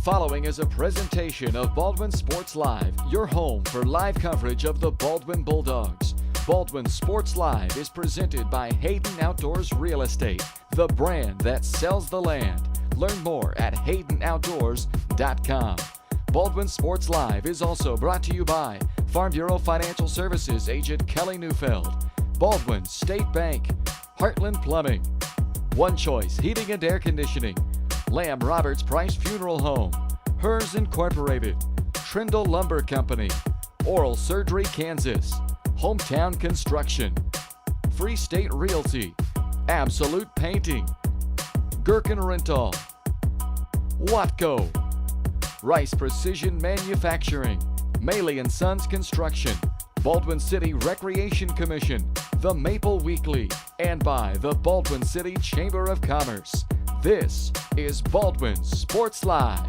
following is a presentation of Baldwin Sports Live, your home for live coverage of the Baldwin Bulldogs. Baldwin Sports Live is presented by Hayden Outdoors Real Estate, the brand that sells the land. Learn more at haydenoutdoors.com. Baldwin Sports Live is also brought to you by Farm Bureau Financial Services agent Kelly Neufeld, Baldwin State Bank, Heartland Plumbing, One Choice Heating and Air Conditioning, Lamb Roberts Price Funeral Home, Hers Incorporated, Trindle Lumber Company, Oral Surgery Kansas, Hometown Construction, Free State Realty, Absolute Painting, Gherkin Rental, Watco, Rice Precision Manufacturing, Maley & Sons Construction, Baldwin City Recreation Commission, The Maple Weekly, and by the Baldwin City Chamber of Commerce. This is Baldwin Sports Live.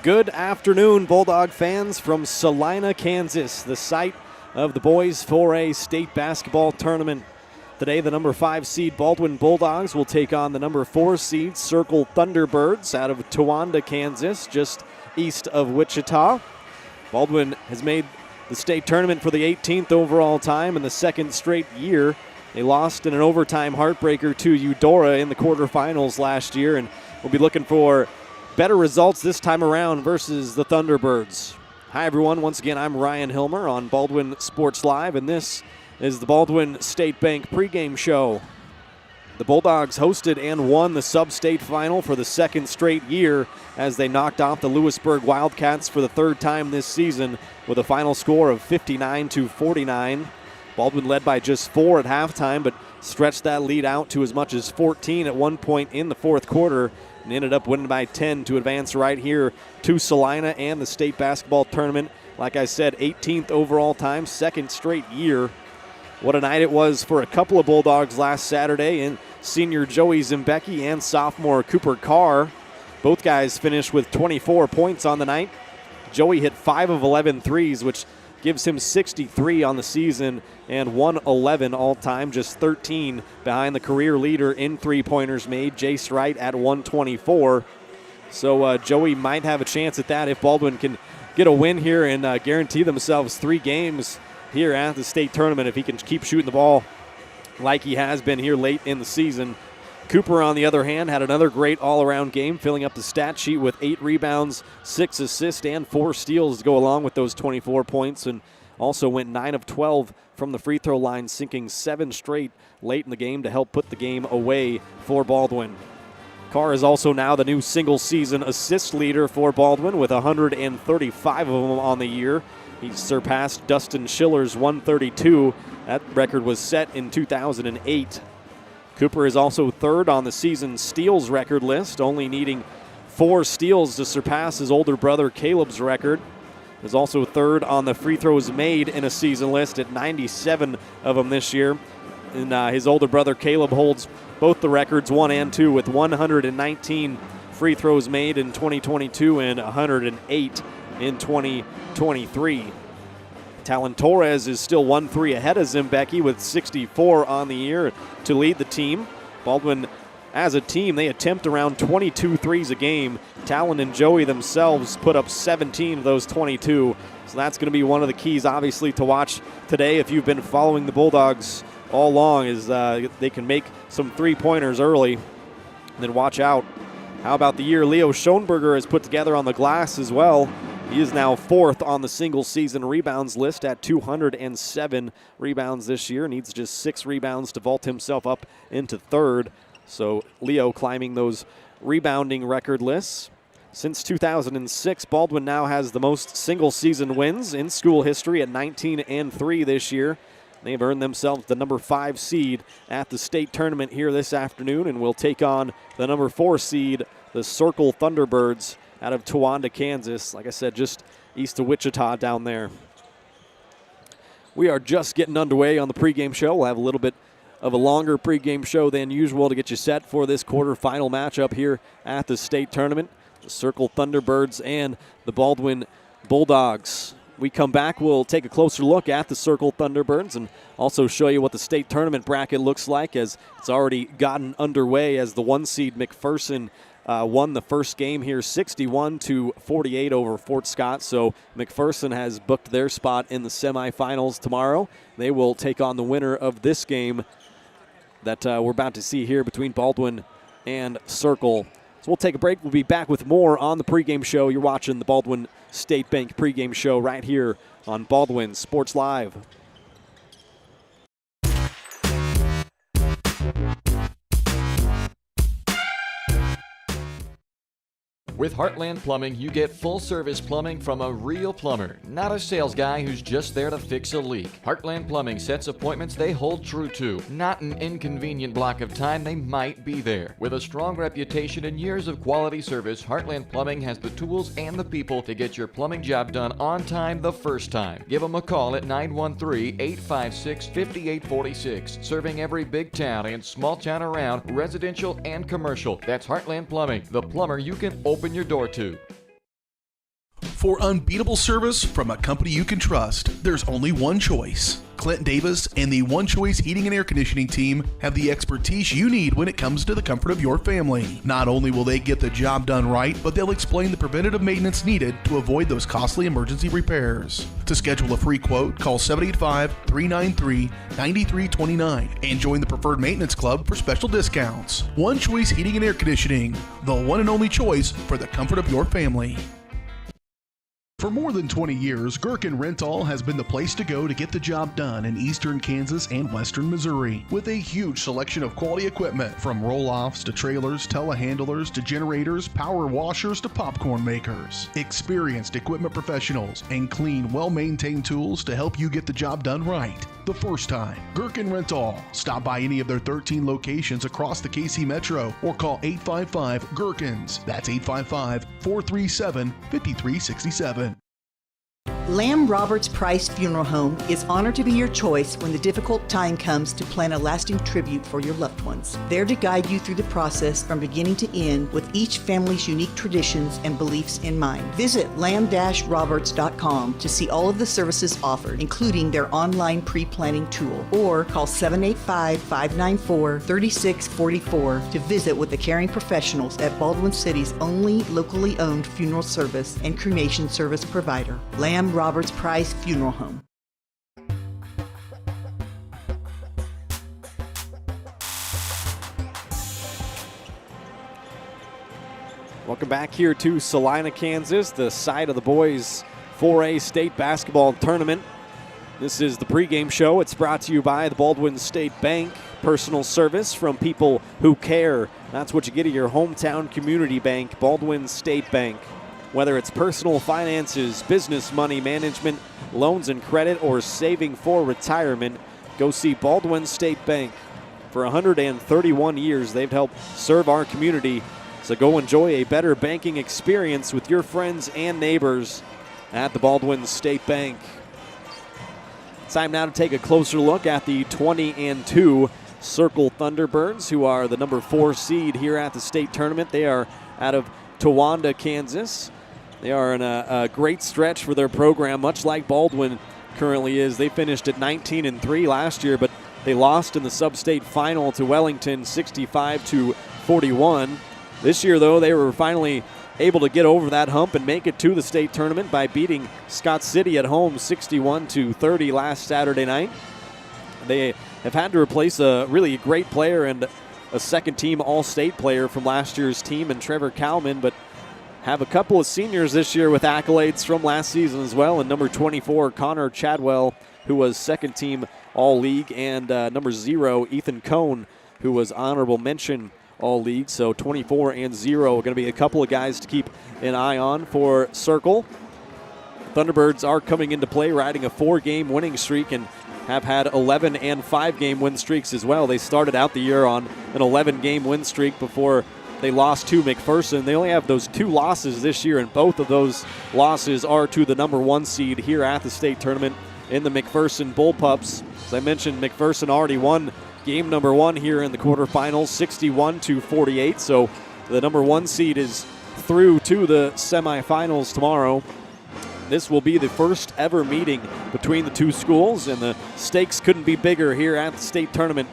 Good afternoon, Bulldog fans from Salina, Kansas, the site of the boys 4A state basketball tournament. Today, the number 5 seed Baldwin Bulldogs will take on the number 4 seed Circle Thunderbirds out of Towanda, Kansas, just east of Wichita. Baldwin has made the state tournament for the 18th overall time in the second straight year. They lost in an overtime heartbreaker to Eudora in the quarterfinals last year, and we'll be looking for better results this time around versus the Thunderbirds. Hi, everyone. Once again, I'm Ryan Hilmer on Baldwin Sports Live, and this is the Baldwin State Bank pregame show. The Bulldogs hosted and won the sub-state final for the second straight year as they knocked off the Lewisburg Wildcats for the third time this season with a final score of 59-49. Baldwin led by just 4 at halftime, but stretched that lead out to as much as 14 at one point in the fourth quarter and ended up winning by 10 to advance right here to Salina and the state basketball tournament. Like I said, 18th overall time, second straight year. What a night it was for a couple of Bulldogs last Saturday, and senior Joey Zimbecki and sophomore Cooper Carr. Both guys finished with 24 points on the night. Joey hit 5 of 11 threes, which gives him 63 on the season and 111 all-time, just 13 behind the career leader in three-pointers made, Jace Wright at 124. So Joey might have a chance at that if Baldwin can get a win here and guarantee themselves 3 games here at the state tournament if he can keep shooting the ball like he has been here late in the season. Cooper, on the other hand, had another great all-around game, filling up the stat sheet with 8 rebounds, 6 assists, and 4 steals to go along with those 24 points, and also went 9 of 12 from the free throw line, sinking 7 straight late in the game to help put the game away for Baldwin. Carr is also now the new single-season assist leader for Baldwin with 135 of them on the year. He surpassed Dustin Schiller's 132. That record was set in 2008. Cooper is also third on the season steals record list, only needing 4 steals to surpass his older brother Caleb's record. Is also third on the free throws made in a season list at 97 of them this year. And his older brother Caleb holds both the records, 1 and 2, with 119 free throws made in 2022 and 108 in 2023. Talon Torres is still 1-3 ahead of Zimbecki with 64 on the year to lead the team. Baldwin, as a team, they attempt around 22 threes a game. Talon and Joey themselves put up 17 of those 22. So that's going to be one of the keys, obviously, to watch today if you've been following the Bulldogs all along, is they can make some three-pointers early. And then watch out. How about the year Leo Schoenberger has put together on the glass as well? He is now 4th on the single-season rebounds list at 207 rebounds this year. Needs just 6 rebounds to vault himself up into 3rd. So Leo climbing those rebounding record lists. Since 2006, Baldwin now has the most single-season wins in school history at 19-3 this year. They've earned themselves the number 5 seed at the state tournament here this afternoon and will take on the number 4 seed, the Circle Thunderbirds, out of Towanda, Kansas. Like I said, just east of Wichita down there. We are just getting underway on the pregame show. We'll have a little bit of a longer pregame show than usual to get you set for this quarterfinal matchup here at the state tournament. The Circle Thunderbirds and the Baldwin Bulldogs. we come back, we'll take a closer look at the Circle Thunderbirds and also show you what the state tournament bracket looks like, as it's already gotten underway as the 1 seed McPherson won the first game here 61-48 over Fort Scott. So McPherson has booked their spot in the semifinals tomorrow. They will take on the winner of this game that we're about to see here between Baldwin and Circle. So we'll take a break. We'll be back with more on the pregame show. You're watching the Baldwin State Bank pregame show right here on Baldwin Sports Live. With Heartland Plumbing, you get full-service plumbing from a real plumber, not a sales guy who's just there to fix a leak. Heartland Plumbing sets appointments they hold true to, not an inconvenient block of time they might be there. With a strong reputation and years of quality service, Heartland Plumbing has the tools and the people to get your plumbing job done on time the first time. Give them a call at 913-856-5846. Serving every big town and small town around, residential and commercial. That's Heartland Plumbing, the plumber you can open your door to. For unbeatable service from a company you can trust, there's only one choice. Clint Davis and the One Choice Heating and Air Conditioning team have the expertise you need when it comes to the comfort of your family. Not only will they get the job done right, but they'll explain the preventative maintenance needed to avoid those costly emergency repairs. To schedule a free quote, call 785-393-9329 and join the Preferred Maintenance Club for special discounts. One Choice Heating and Air Conditioning, the one and only choice for the comfort of your family. For more than 20 years, Gherkin Rental has been the place to go to get the job done in eastern Kansas and western Missouri. With a huge selection of quality equipment, from roll-offs to trailers, telehandlers to generators, power washers to popcorn makers. Experienced equipment professionals and clean, well-maintained tools to help you get the job done right the first time. Gherkin Rental. Stop by any of their 13 locations across the KC Metro or call 855-GHERKINS. That's 855-437-5367. Lamb Roberts Price Funeral Home is honored to be your choice when the difficult time comes to plan a lasting tribute for your loved ones. There to guide you through the process from beginning to end with each family's unique traditions and beliefs in mind. Visit lamb-roberts.com to see all of the services offered, including their online pre-planning tool, or call 785-594-3644 to visit with the caring professionals at Baldwin City's only locally owned funeral service and cremation service provider, Lamb Roberts Price Funeral Home. Welcome back here to Salina, Kansas, the site of the boys 4A state basketball tournament. This is the pregame show. It's brought to you by the Baldwin State Bank. Personal service from people who care. That's what you get at your hometown community bank, Baldwin State Bank. Whether it's personal finances, business money management, loans and credit, or saving for retirement, go see Baldwin State Bank. For 131 years, they've helped serve our community. So go enjoy a better banking experience with your friends and neighbors at the Baldwin State Bank. Time now to take a closer look at the 20-2 Circle Thunderbirds, who are the number 4 seed here at the state tournament. They are out of Towanda, Kansas. They are in a great stretch for their program, much like Baldwin currently is. They finished at 19-3 last year, but they lost in the sub-state final to Wellington 65-41. This year, though, they were finally able to get over that hump and make it to the state tournament by beating Scott City at home 61-30 last Saturday night. They have had to replace a really great player and a second-team All-State player from last year's team in Trevor Kalman, but have a couple of seniors this year with accolades from last season as well. And number 24, Connor Chadwell, who was second-team All-League, and number 0, Ethan Cohn, who was honorable mention All-League. So 24 and 0 are going to be a couple of guys to keep an eye on for Circle. Thunderbirds are coming into play, riding a 4-game winning streak, and have had 11 and 5-game win streaks as well. They started out the year on an 11-game win streak before they lost to McPherson. They only have those 2 losses this year, and both of those losses are to the number 1 seed here at the state tournament in the McPherson Bullpups. As I mentioned, McPherson already won game number 1 here in the quarterfinals, 61-48. So the number 1 seed is through to the semifinals tomorrow. This will be the first ever meeting between the two schools, and the stakes couldn't be bigger here at the state tournament.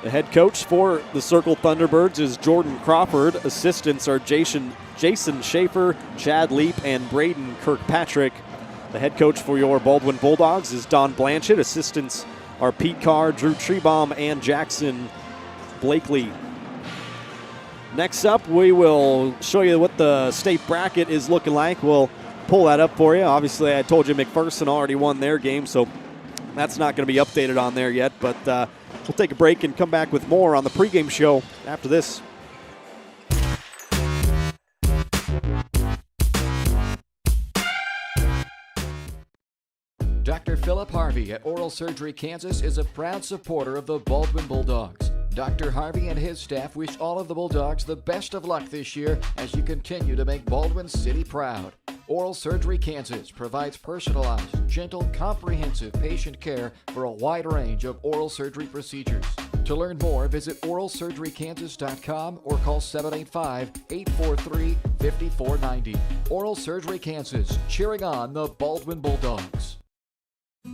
The head coach for the Circle Thunderbirds is Jordan Crawford. Assistants are Jason Schaefer, Chad Leap, and Braden Kirkpatrick. The head coach for your Baldwin Bulldogs is Don Blanchett. Assistants are Pete Carr, Drew Trebaum, and Jackson Blakely. Next up, we will show you what the state bracket is looking like. We'll pull that up for you. Obviously, I told you McPherson already won their game, so that's not going to be updated on there yet. But we'll take a break and come back with more on the pregame show after this. Dr. Philip Harvey at Oral Surgery Kansas is a proud supporter of the Baldwin Bulldogs. Dr. Harvey and his staff wish all of the Bulldogs the best of luck this year as you continue to make Baldwin City proud. Oral Surgery Kansas provides personalized, gentle, comprehensive patient care for a wide range of oral surgery procedures. To learn more, visit oralsurgerykansas.com or call 785-843-5490. Oral Surgery Kansas, cheering on the Baldwin Bulldogs.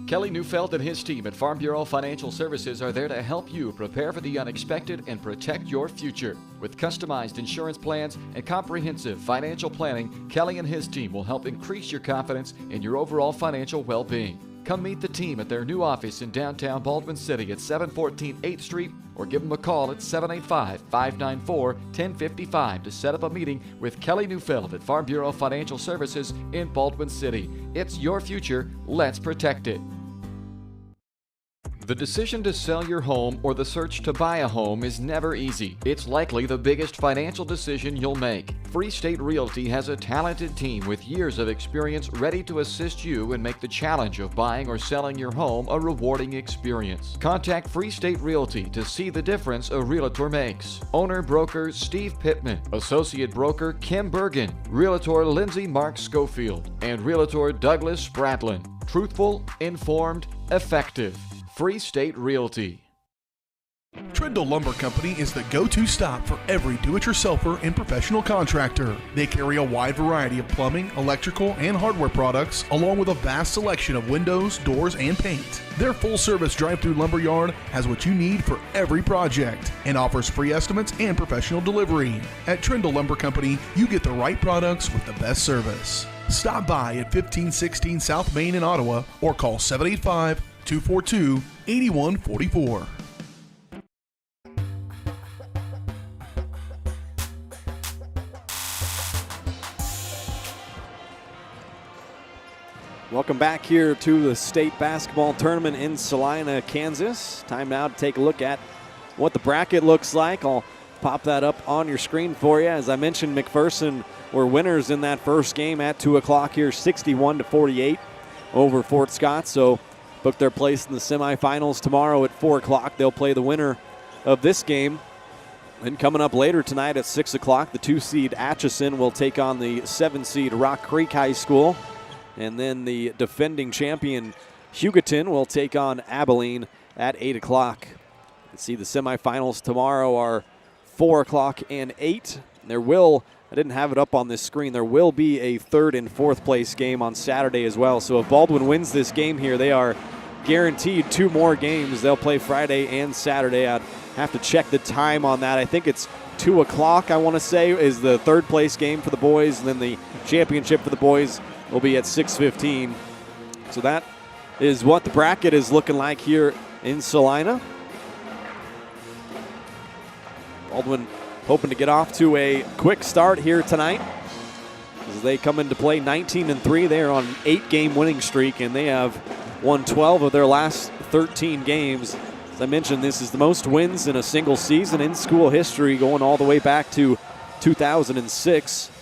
Kelly Neufeld and his team at Farm Bureau Financial Services are there to help you prepare for the unexpected and protect your future. With customized insurance plans and comprehensive financial planning, Kelly and his team will help increase your confidence in your overall financial well-being. Come meet the team at their new office in downtown Baldwin City at 714 8th Street or give them a call at 785-594-1055 to set up a meeting with Kelly Neufeld at Farm Bureau Financial Services in Baldwin City. It's your future. Let's protect it. The decision to sell your home or the search to buy a home is never easy. It's likely the biggest financial decision you'll make. Free State Realty has a talented team with years of experience ready to assist you and make the challenge of buying or selling your home a rewarding experience. Contact Free State Realty to see the difference a realtor makes. Owner-broker Steve Pittman, Associate Broker Kim Bergen, Realtor Lindsay Mark Schofield, and Realtor Douglas Spratlin. Truthful, informed, effective. Free State Realty. Trindle Lumber Company is the go-to stop for every do-it-yourselfer and professional contractor. They carry a wide variety of plumbing, electrical, and hardware products, along with a vast selection of windows, doors, and paint. Their full-service drive-through lumber yard has what you need for every project and offers free estimates and professional delivery. At Trindle Lumber Company, you get the right products with the best service. Stop by at 1516 South Main in Ottawa or call 785-242-8144. Welcome back here to the state basketball tournament in Salina, Kansas. Time now to take a look at what the bracket looks like. I'll pop that up on your screen for you. As I mentioned, McPherson were winners in that first game at 2 o'clock here, 61-48 over Fort Scott. So book their place in the semifinals tomorrow at 4 o'clock. They'll play the winner of this game. And coming up later tonight at 6 o'clock, the 2-seed Atchison will take on the 7-seed Rock Creek High School. And then the defending champion Hugoton will take on Abilene at 8 o'clock. You see the semifinals tomorrow are 4 o'clock and 8. There will, I didn't have it up on this screen, there will be a third and fourth place game on Saturday as well. So if Baldwin wins this game here, they are guaranteed 2 more games. They'll play Friday and Saturday. I'd have to check the time on that. I think it's 2 o'clock, I want to say, is the third place game for the boys. And then the championship for the boys will be at 6:15. So that is what the bracket is looking like here in Salina. Baldwin hoping to get off to a quick start here tonight as they come into play 19-3. They are on an 8-game winning streak, and they have won 12 of their last 13 games. As I mentioned, this is the most wins in a single season in school history, going all the way back to 2006.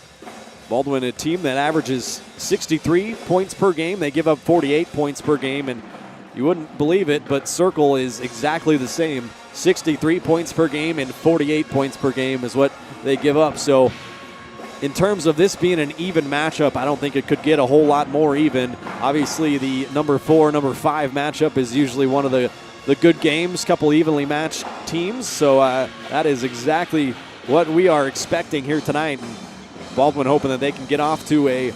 Baldwin, a team that averages 63 points per game. They give up 48 points per game, and you wouldn't believe it, but Circle is exactly the same. 63 points per game and 48 points per game is what they give up. So in terms of this being an even matchup, I don't think it could get a whole lot more even. Obviously, the number 4, number 5 matchup is usually one of the good games, couple evenly matched teams. So that is exactly what we are expecting here tonight. Baldwin hoping that they can get off to a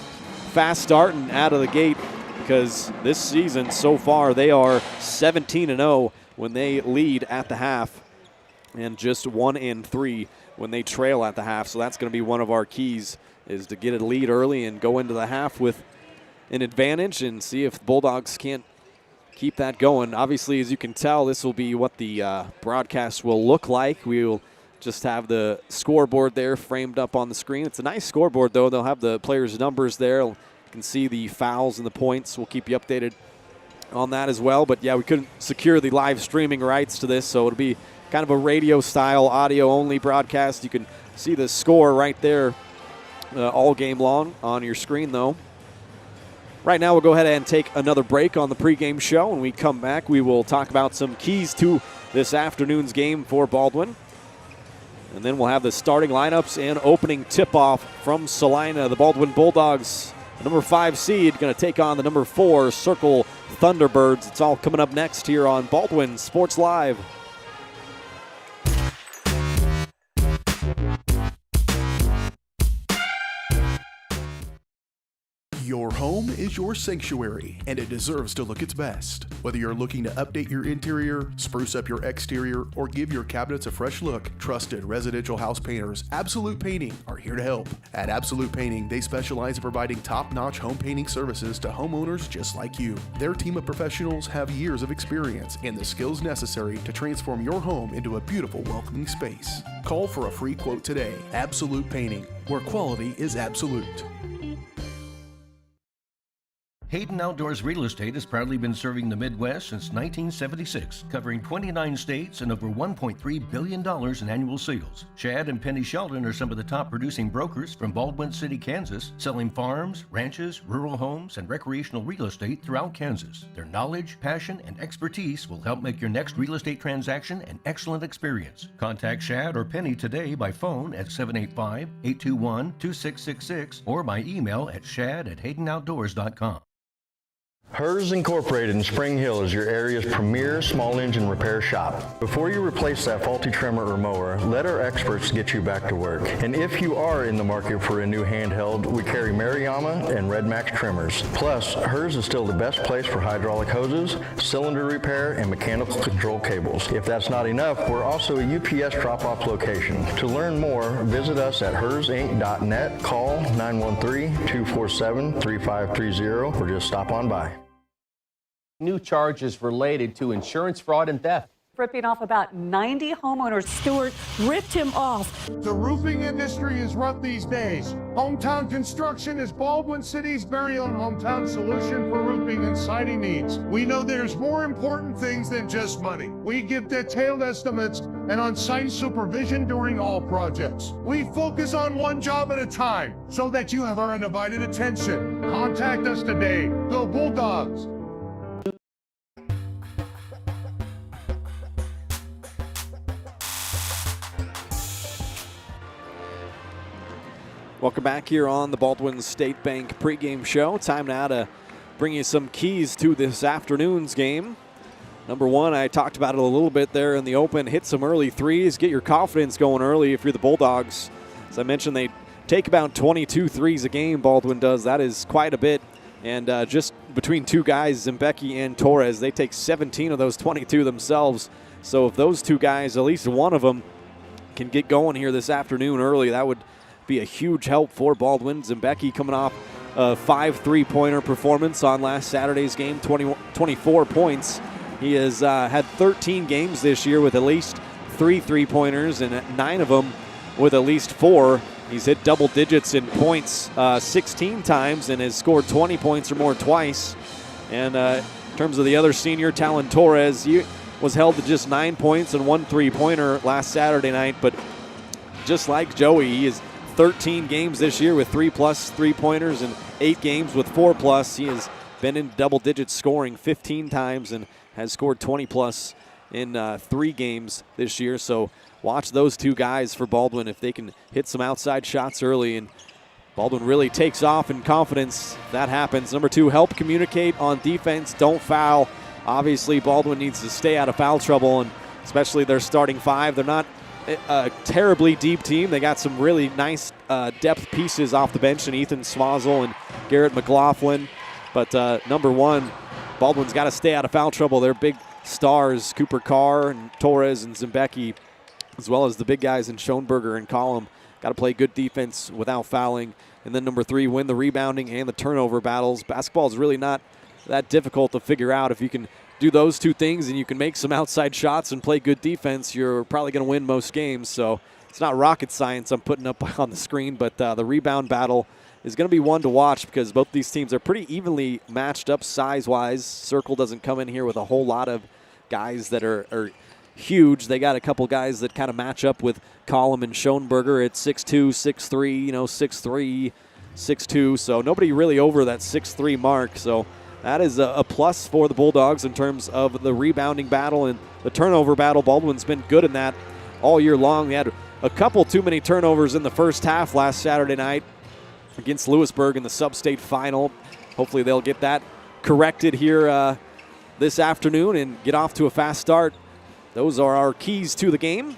fast start and out of the gate, because this season so far they are 17-0 when they lead at the half and just 1-3 when they trail at the half. So that's going to be one of our keys, is to get a lead early and go into the half with an advantage and see if the Bulldogs can't keep that going. Obviously, as you can tell, this will be what the broadcast will look like. We will just have the scoreboard there framed up on the screen. It's a nice scoreboard, though. They'll have the players' numbers there. You can see the fouls and the points. We'll keep you updated on that as well. But, yeah, we couldn't secure the live streaming rights to this, so it'll be kind of a radio-style, audio-only broadcast. You can see the score right there all game long on your screen, though. Right now, we'll go ahead and take another break on the pregame show. When we come back, we will talk about some keys to this afternoon's game for Baldwin. And then we'll have the starting lineups and opening tip-off from Salina. The Baldwin Bulldogs, the number 5 seed, going to take on the number 4 Circle Thunderbirds. It's all coming up next here on Baldwin Sports Live. Your home is your sanctuary, and it deserves to look its best. Whether you're looking to update your interior, spruce up your exterior, or give your cabinets a fresh look, trusted residential house painters Absolute Painting are here to help. At Absolute Painting, they specialize in providing top-notch home painting services to homeowners just like you. Their team of professionals have years of experience and the skills necessary to transform your home into a beautiful, welcoming space. Call for a free quote today. Absolute Painting, where quality is absolute. Hayden Outdoors Real Estate has proudly been serving the Midwest since 1976, covering 29 states and over $1.3 billion in annual sales. Chad and Penny Sheldon are some of the top producing brokers from Baldwin City, Kansas, selling farms, ranches, rural homes, and recreational real estate throughout Kansas. Their knowledge, passion, and expertise will help make your next real estate transaction an excellent experience. Contact Chad or Penny today by phone at 785-821-2666 or by email at shad@haydenoutdoors.com. Hers Incorporated in Spring Hill is your area's premier small engine repair shop. Before you replace that faulty trimmer or mower, let our experts get you back to work. And if you are in the market for a new handheld, we carry Maruyama and Red Max trimmers. Plus, Hers is still the best place for hydraulic hoses, cylinder repair, and mechanical control cables. If that's not enough, we're also a UPS drop-off location. To learn more, visit us at hersinc.net, call 913-247-3530, or just stop on by. New charges related to insurance fraud and theft. Ripping off about 90 homeowners. Stewart ripped him off. The roofing industry is rough these days. Hometown Construction is Baldwin City's very own hometown solution for roofing and siding needs. We know there's more important things than just money. We give detailed estimates and on-site supervision during all projects. We focus on one job at a time so that you have our undivided attention. Contact us today. Go Bulldogs! Welcome back here on the Baldwin State Bank pregame show. Time now to bring you some keys to this afternoon's game. Number 1, I talked about it a little bit there in the open. Hit some early threes. Get your confidence going early if you're the Bulldogs. As I mentioned, they take about 22 threes a game, Baldwin does. That is quite a bit. And just between two guys, Zimbecki and Torres, they take 17 of those 22 themselves. So if those two guys, at least one of them, can get going here this afternoon early, that would be a huge help for Baldwin. Zimbecki coming off a 5 3-pointer performance on last Saturday's game, 24 points. He has had 13 games this year with at least 3 3-pointers and 9 of them with at least 4. He's hit double digits in points 16 times and has scored 20 points or more twice. And in terms of the other senior, Talon Torres, he was held to just 9 points and 1 3-pointer last Saturday night. But just like Joey, he is 13 games this year with 3+ 3-pointers and 8 games with 4+. He has been in double digits scoring 15 times and has scored 20+ in 3 games this year. So watch those two guys for Baldwin if they can hit some outside shots early. And Baldwin really takes off in confidence. That happens. Number 2, help communicate on defense. Don't foul. Obviously, Baldwin needs to stay out of foul trouble, and especially their starting 5. They're not a terribly deep team. They got some really nice depth pieces off the bench, and Ethan Swazzle and Garrett McLaughlin. But number one, Baldwin's got to stay out of foul trouble. They're big stars, Cooper Carr and Torres and Zimbecki, as well as the big guys in Schoenberger and Collum. Got to play good defense without fouling. And then number three, win the rebounding and the turnover battles. Basketball is really not that difficult to figure out. If you can do those two things and you can make some outside shots and play good defense, you're probably going to win most games. So it's not rocket science I'm putting up on the screen, but the rebound battle is going to be one to watch because both these teams are pretty evenly matched up size-wise. Circle doesn't come in here with a whole lot of guys that are huge. They got a couple guys that kind of match up with Collum and Schoenberger at 6'2", 6'3", 6'3", 6'2", so nobody really over that 6'3" mark. So that is a plus for the Bulldogs in terms of the rebounding battle and the turnover battle. Baldwin's been good in that all year long. They had a couple too many turnovers in the first half last Saturday night against Lewisburg in the sub-state final. Hopefully they'll get that corrected here this afternoon and get off to a fast start. Those are our keys to the game.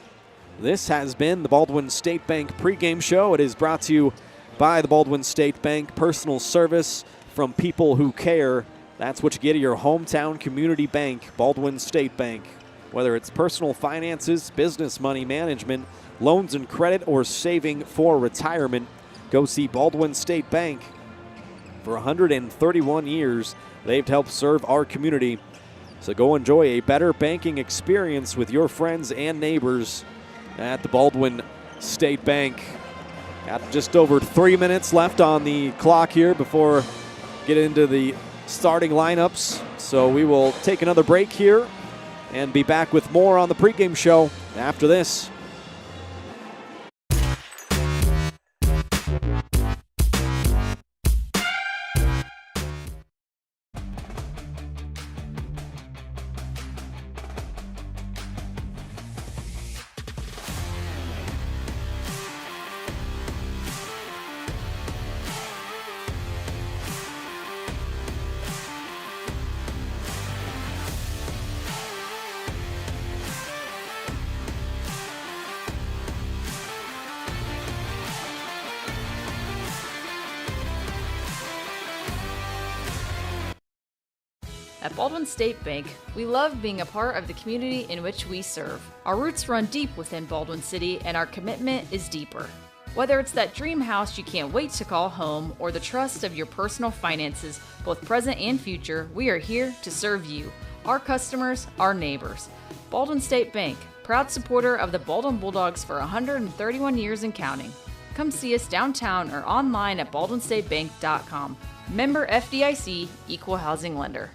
This has been the Baldwin State Bank pregame show. It is brought to you by the Baldwin State Bank. Personal service from people who care. That's what you get at your hometown community bank, Baldwin State Bank. Whether it's personal finances, business money management, loans and credit, or saving for retirement, go see Baldwin State Bank. For 131 years, they've helped serve our community. So go enjoy a better banking experience with your friends and neighbors at the Baldwin State Bank. Got just over 3 minutes left on the clock here before getting into the starting lineups. So we will take another break here and be back with more on the pregame show after this. At Baldwin State Bank, we love being a part of the community in which we serve. Our roots run deep within Baldwin City, and our commitment is deeper. Whether it's that dream house you can't wait to call home or the trust of your personal finances, both present and future, we are here to serve you, our customers, our neighbors. Baldwin State Bank, proud supporter of the Baldwin Bulldogs for 131 years and counting. Come see us downtown or online at baldwinstatebank.com. Member FDIC, Equal Housing Lender.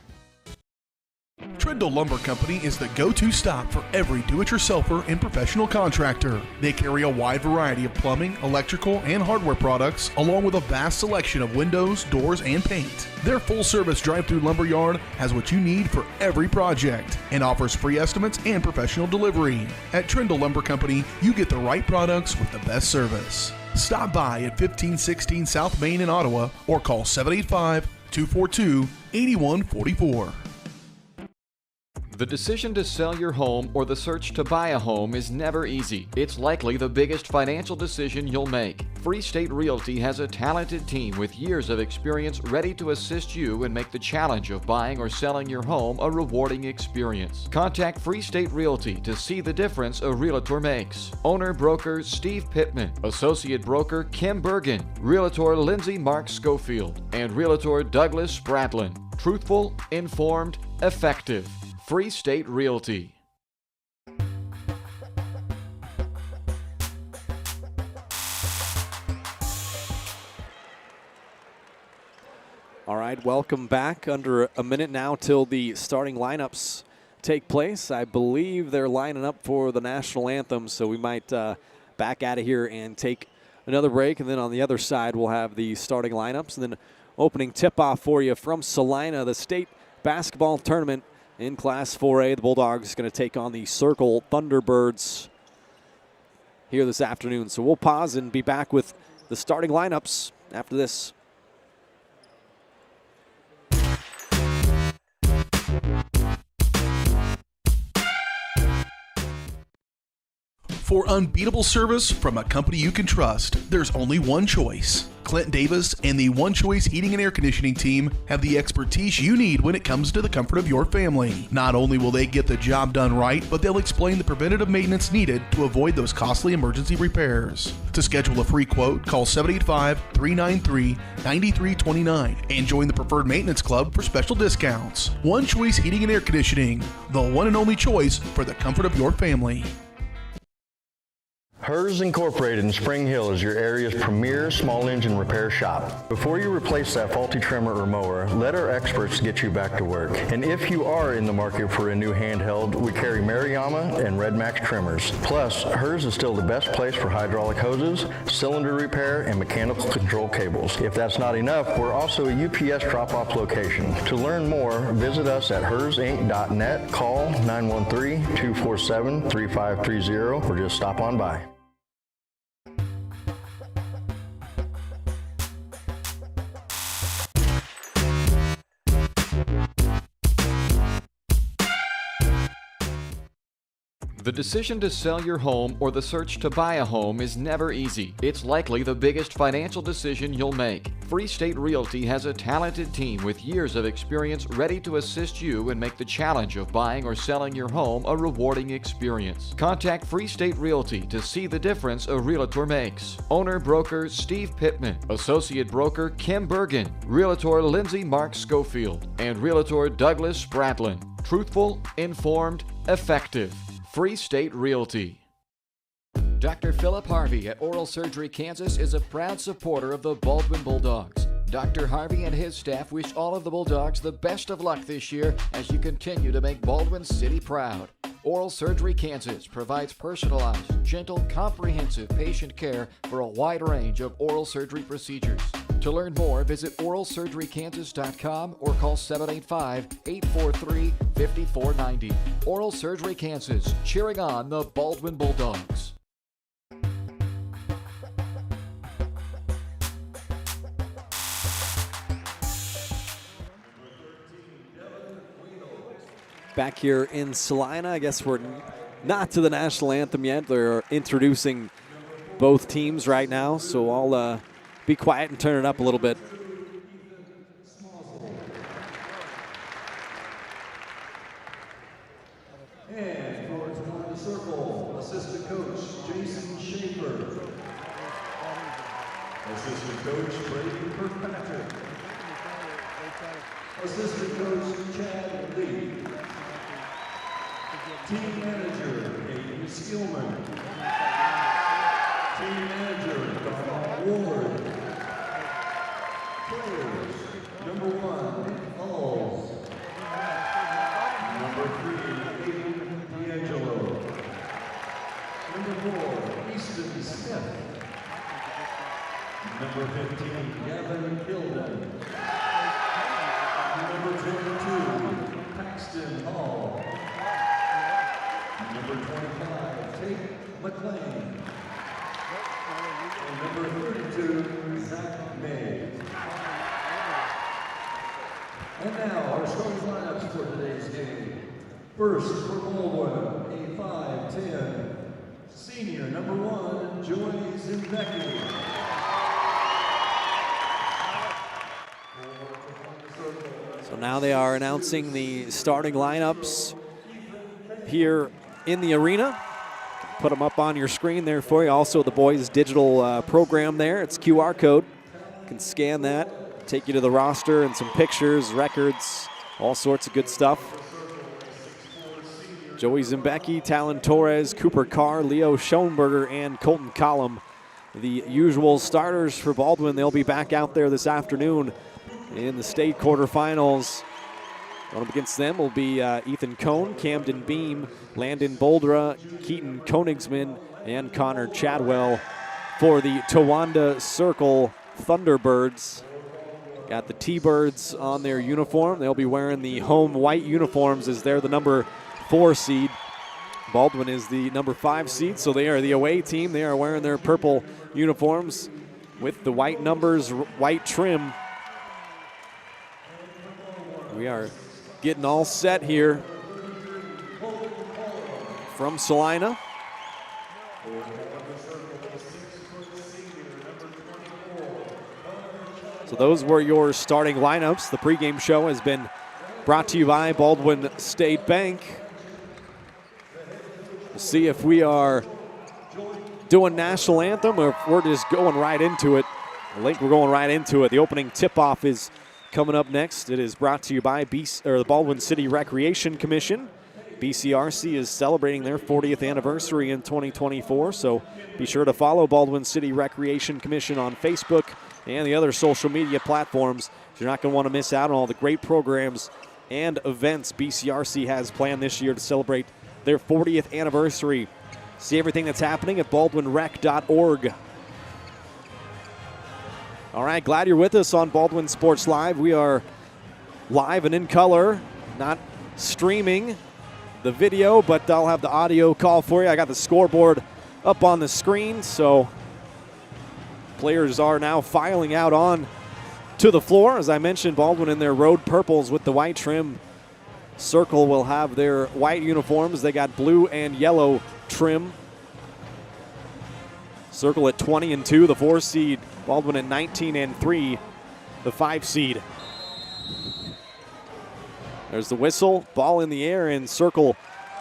Trindle Lumber Company is the go-to stop for every do-it-yourselfer and professional contractor. They carry a wide variety of plumbing, electrical, and hardware products, along with a vast selection of windows, doors, and paint. Their full-service drive-through lumber yard has what you need for every project and offers free estimates and professional delivery. At Trindle Lumber Company, you get the right products with the best service. Stop by at 1516 South Main in Ottawa or call 785-242-8144. The decision to sell your home or the search to buy a home is never easy. It's likely the biggest financial decision you'll make. Free State Realty has a talented team with years of experience ready to assist you and make the challenge of buying or selling your home a rewarding experience. Contact Free State Realty to see the difference a realtor makes. Owner broker Steve Pittman, associate broker Kim Bergen, realtor Lindsay Mark Schofield, and realtor Douglas Spratlin. Truthful, informed, effective. Free State Realty. All right, welcome back. Under a minute now till the starting lineups take place. I believe they're lining up for the national anthem, so we might back out of here and take another break. And then on the other side, we'll have the starting lineups. And then opening tip-off for you from Salina, the state basketball tournament. In Class 4A, the Bulldogs going to take on the Circle Thunderbirds here this afternoon. So we'll pause and be back with the starting lineups after this. For unbeatable service from a company you can trust, there's only one choice. Clint Davis and the One Choice Heating and Air Conditioning team have the expertise you need when it comes to the comfort of your family. Not only will they get the job done right, but they'll explain the preventative maintenance needed to avoid those costly emergency repairs. To schedule a free quote, call 785-393-9329 and join the Preferred Maintenance Club for special discounts. One Choice Heating and Air Conditioning, the one and only choice for the comfort of your family. Hers Incorporated in Spring Hill is your area's premier small engine repair shop. Before you replace that faulty trimmer or mower, let our experts get you back to work. And if you are in the market for a new handheld, we carry Maruyama and Red Max trimmers. Plus, Hers is still the best place for hydraulic hoses, cylinder repair, and mechanical control cables. If that's not enough, we're also a UPS drop-off location. To learn more, visit us at hersinc.net, call 913-247-3530, or just stop on by. The decision to sell your home or the search to buy a home is never easy. It's likely the biggest financial decision you'll make. Free State Realty has a talented team with years of experience ready to assist you and make the challenge of buying or selling your home a rewarding experience. Contact Free State Realty to see the difference a realtor makes. Owner-broker Steve Pittman, Associate Broker Kim Bergen, Realtor Lindsay Mark Schofield, and Realtor Douglas Spradlin. Truthful, informed, effective. Free State Realty. Dr. Philip Harvey at Oral Surgery Kansas is a proud supporter of the Baldwin Bulldogs. Dr. Harvey and his staff wish all of the Bulldogs the best of luck this year as you continue to make Baldwin City proud. Oral Surgery Kansas provides personalized, gentle, comprehensive patient care for a wide range of oral surgery procedures. To learn more, visit oralsurgerykansas.com or call 785-843-5490. Oral Surgery Kansas, cheering on the Baldwin Bulldogs. Back here in Salina, I guess we're not to the national anthem yet. They're introducing both teams right now, so I'll be quiet and turn it up a little bit. And towards the circle, assistant coach Jason Schaefer. Assistant coach Brady Kirkpatrick. Assistant coach Chad Lee. Team manager Aiden Skillman. Team manager Donald Ward. Players, number 1, Nick Halls. Number 3, Aiden D'Angelo. Number 4, Easton Smith. Number 15, Gavin Gilden. Number 22, Paxton Hall. Number 25, Tate McLean. And number 32, Zach May. And now our starting lineups for today's game. First for Baldwin, a 5'10", senior number 1, Joy Zimbecki. So now they are announcing the starting lineups here in the arena. Put them up on your screen there for you. Also, the boys' digital program there. It's QR code. You can scan that, take you to the roster and some pictures, records, all sorts of good stuff. Joey Zimbecki, Talon Torres, Cooper Carr, Leo Schoenberger, and Colton Collum. The usual starters for Baldwin. They'll be back out there this afternoon in the state quarterfinals. Going up against them will be Ethan Cohn, Camden Beam, Landon Boldra, Keaton Konigsman, and Connor Chadwell for the Towanda Circle Thunderbirds. Got the T-Birds on their uniform. They'll be wearing the home white uniforms as they're the number 4 seed. Baldwin is the number 5 seed, so they are the away team. They are wearing their purple uniforms with the white numbers, white trim. We are getting all set here from Salina. So those were your starting lineups. The pregame show has been brought to you by Baldwin State Bank. We'll see if we are doing national anthem or if we're just going right into it. I think we're going right into it. The opening tip-off is coming up next. It is brought to you by the Baldwin City Recreation Commission. BCRC is celebrating their 40th anniversary in 2024, so be sure to follow Baldwin City Recreation Commission on Facebook and the other social media platforms. You're not going to want to miss out on all the great programs and events BCRC has planned this year to celebrate their 40th anniversary. See everything that's happening at baldwinrec.org. All right, glad you're with us on Baldwin Sports Live. We are live and in color, not streaming the video, but I'll have the audio call for you. I got the scoreboard up on the screen, so players are now filing out on to the floor. As I mentioned, Baldwin in their road purples with the white trim. Circle will have their white uniforms. They got blue and yellow trim. Circle at 20-2, the 4 seed. Baldwin at 19-3, the 5 seed. There's the whistle, ball in the air, and Circle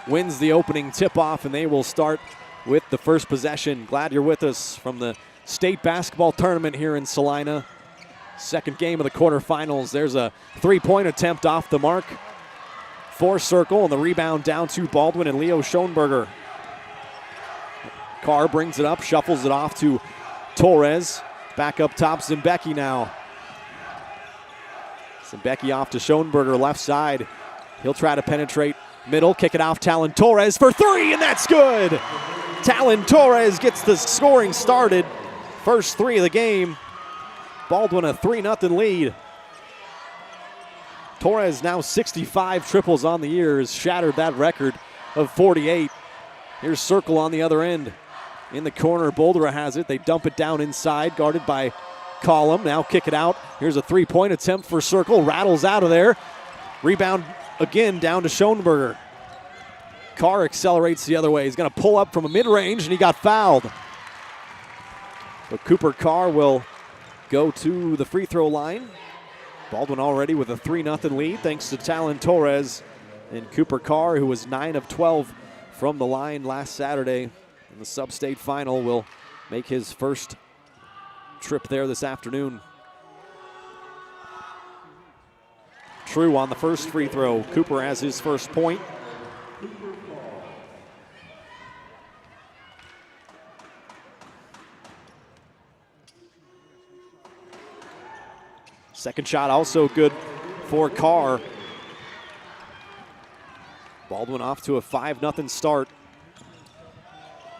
wins the opening tip-off, and they will start with the first possession. Glad you're with us from the state basketball tournament here in Salina. Second game of the quarterfinals. There's a three-point attempt off the mark for Circle, and the rebound down to Baldwin and Leo Schoenberger. Carr brings it up, shuffles it off to Torres. Back up top, Zimbecki now. Zimbecki off to Schoenberger, left side. He'll try to penetrate middle, kick it off Talon Torres for three, and that's good. Talon Torres gets the scoring started. First three of the game. Baldwin a 3-0 lead. Torres now 65 triples on the year, has shattered that record of 48. Here's Circle on the other end. In the corner, Boldra has it. They dump it down inside, guarded by Collum. Now kick it out. Here's a three-point attempt for Circle. Rattles out of there. Rebound again down to Schoenberger. Carr accelerates the other way. He's going to pull up from a mid-range, and he got fouled. So Cooper Carr will go to the free throw line. Baldwin already with a 3-0 lead thanks to Talon Torres. And Cooper Carr, who was 9 of 12 from the line last Saturday in the sub-state final, will make his first trip there this afternoon. True on the first free throw. Cooper has his first point. Second shot also good for Carr. Baldwin off to a 5-0 start.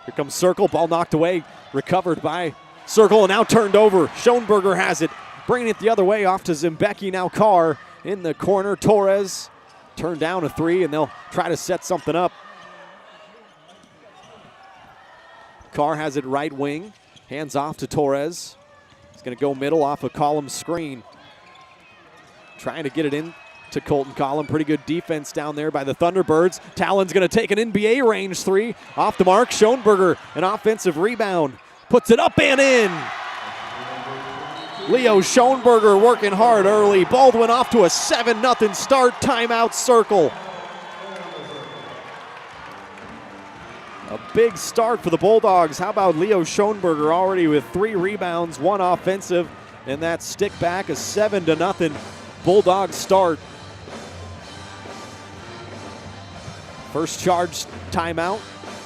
Here comes Circle, ball knocked away, recovered by Circle, and now turned over. Schoenberger has it, bringing it the other way off to Zimbecki. Now Carr in the corner. Torres turned down a three, and they'll try to set something up. Carr has it right wing, hands off to Torres. He's going to go middle off a Collum screen. Trying to get it in to Colton Collum. Pretty good defense down there by the Thunderbirds. Talon's going to take an NBA range three. Off the mark, Schoenberger, an offensive rebound. Puts it up and in. Leo Schoenberger working hard early. Baldwin off to a 7-0 start. Timeout Circle. A big start for the Bulldogs. How about Leo Schoenberger already with 3 rebounds, 1 offensive, and that stick back, a 7-0 Bulldog start. First charge timeout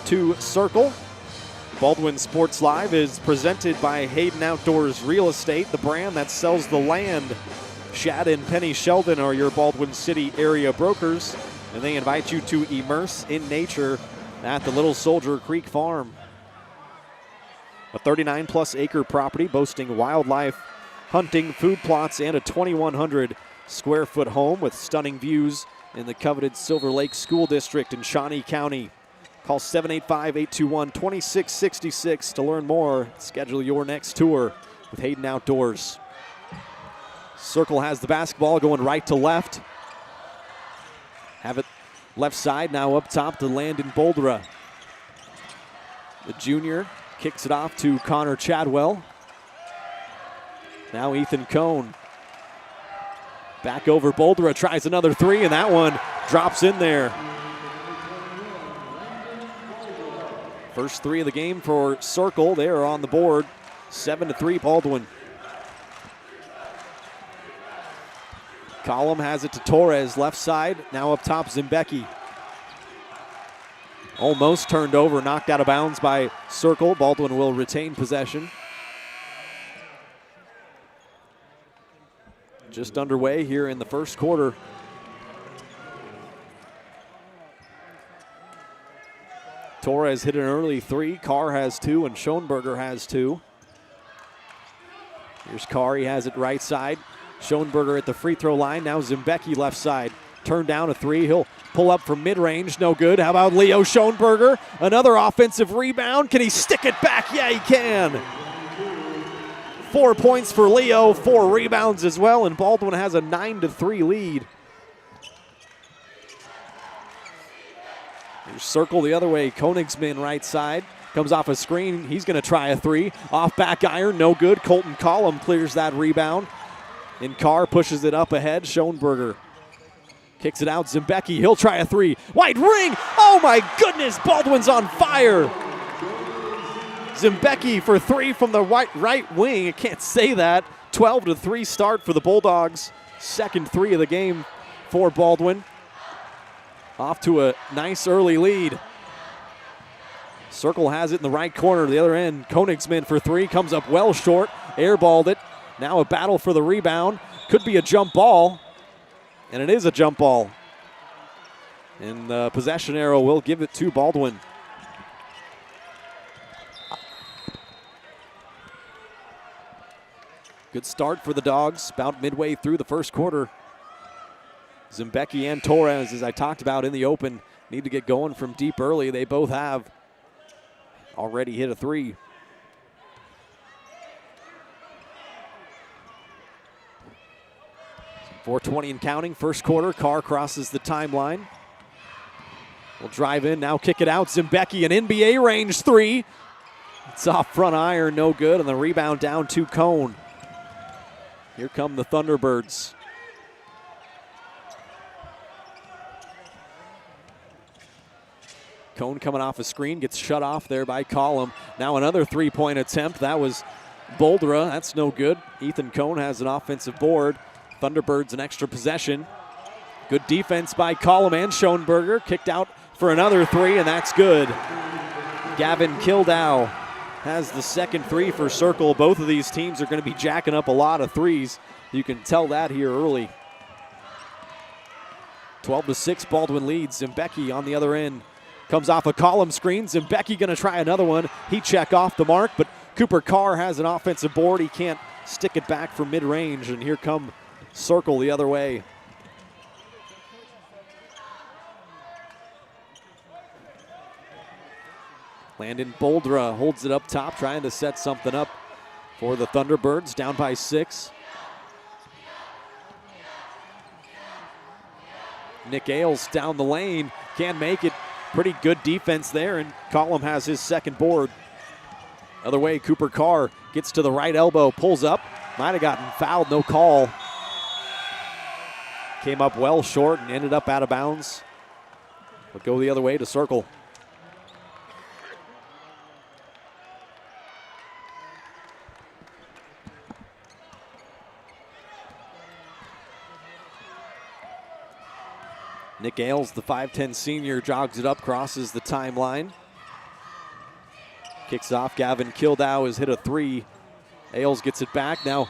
to Circle. Baldwin Sports Live is presented by Hayden Outdoors Real Estate, the brand that sells the land. Shad and Penny Sheldon are your Baldwin City area brokers, and they invite you to immerse in nature at the Little Soldier Creek Farm. A 39-plus acre property boasting wildlife, hunting, food plots, and a 2,100 square foot home with stunning views in the coveted Silver Lake School District in Shawnee County. Call 785-821-2666 to learn more. Schedule your next tour with Hayden Outdoors. Circle has the basketball going right to left. Have it left side, now up top to Landon Boldra. The junior kicks it off to Connor Chadwell. Now Ethan Cohn. Back over Boldra, tries another three, and that one drops in there. First three of the game for Circle. They are on the board. 7-3 Baldwin. Collum has it to Torres, left side. Now up top, Zimbecki. Almost turned over, knocked out of bounds by Circle. Baldwin will retain possession. Just underway here in the first quarter. Torres hit an early three. Carr has two, and Schoenberger has two. Here's Carr, he has it right side. Schoenberger at the free throw line. Now Zimbecki left side. Turned down a three. He'll pull up from mid-range. No good. How about Leo Schoenberger? Another offensive rebound. Can he stick it back? Yeah, he can. 4 points for Leo, 4 rebounds as well, and Baldwin has a 9-3 lead. Here's Circle the other way. Koenigsman right side. Comes off a screen. He's going to try a three. Off back iron. No good. Colton Collum clears that rebound. And Carr pushes it up ahead. Schoenberger kicks it out. Zimbecki. He'll try a three. White ring. Oh my goodness. Baldwin's on fire. Zimbecki for three from the right wing. I can't say that. 12-3 start for the Bulldogs. Second three of the game for Baldwin. Off to a nice early lead. Circle has it in the right corner, the other end. Koenigsman for three, comes up well short. Airballed it. Now a battle for the rebound. Could be a jump ball. And it is a jump ball. And the possession arrow will give it to Baldwin. Good start for the Dogs, about midway through the first quarter. Zimbecki and Torres, as I talked about in the open, need to get going from deep early. They both have already hit a three. .420 and counting, first quarter. Carr crosses the timeline. Will drive in, now kick it out. Zimbecki, an NBA range three. It's off front iron, no good, and the rebound down to Cone. Here come the Thunderbirds. Cone coming off a screen, gets shut off there by Collum. Now another three-point attempt. That was Boldra. That's no good. Ethan Cone has an offensive board. Thunderbirds an extra possession. Good defense by Collum and Schoenberger. Kicked out for another three, and that's good. Gavin Kildow has the second three for Circle. Both of these teams are going to be jacking up a lot of threes. You can tell that here early. 12-6, Baldwin leads. Zimbecki on the other end. Comes off a Collum screen. Zimbecki going to try another one. He check off the mark, but Cooper Carr has an offensive board. He can't stick it back from mid-range, and here come Circle the other way. Landon Boldra holds it up top, trying to set something up for the Thunderbirds, down by 6. Nick Ailes down the lane, can't make it. Pretty good defense there, and Collum has his second board. Other way, Cooper Carr gets to the right elbow, pulls up, might have gotten fouled, no call. Came up well short and ended up out of bounds. But go the other way to Circle. Nick Ailes, the 5'10 senior, jogs it up, crosses the timeline. Kicks off. Gavin Kildow has hit a three. Ailes gets it back. Now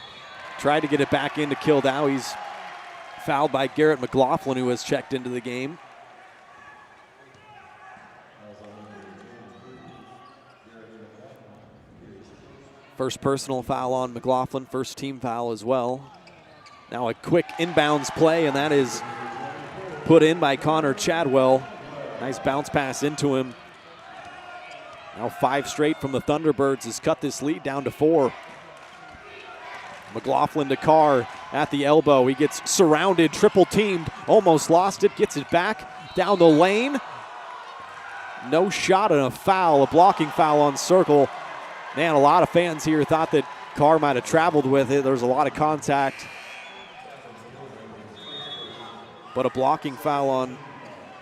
tried to get it back into Kildow. He's fouled by Garrett McLaughlin, who has checked into the game. First personal foul on McLaughlin, first team foul as well. Now a quick inbounds play, and that is put in by Connor Chadwell. Nice bounce pass into him. Now 5 straight from the Thunderbirds has cut this lead down to 4. McLaughlin to Carr at the elbow. He gets surrounded, triple teamed, almost lost it, gets it back down the lane. no shot and a foul, a blocking foul on Circle. Man, a lot of fans here thought that Carr might have traveled with it. There was a lot of contact. But a blocking foul on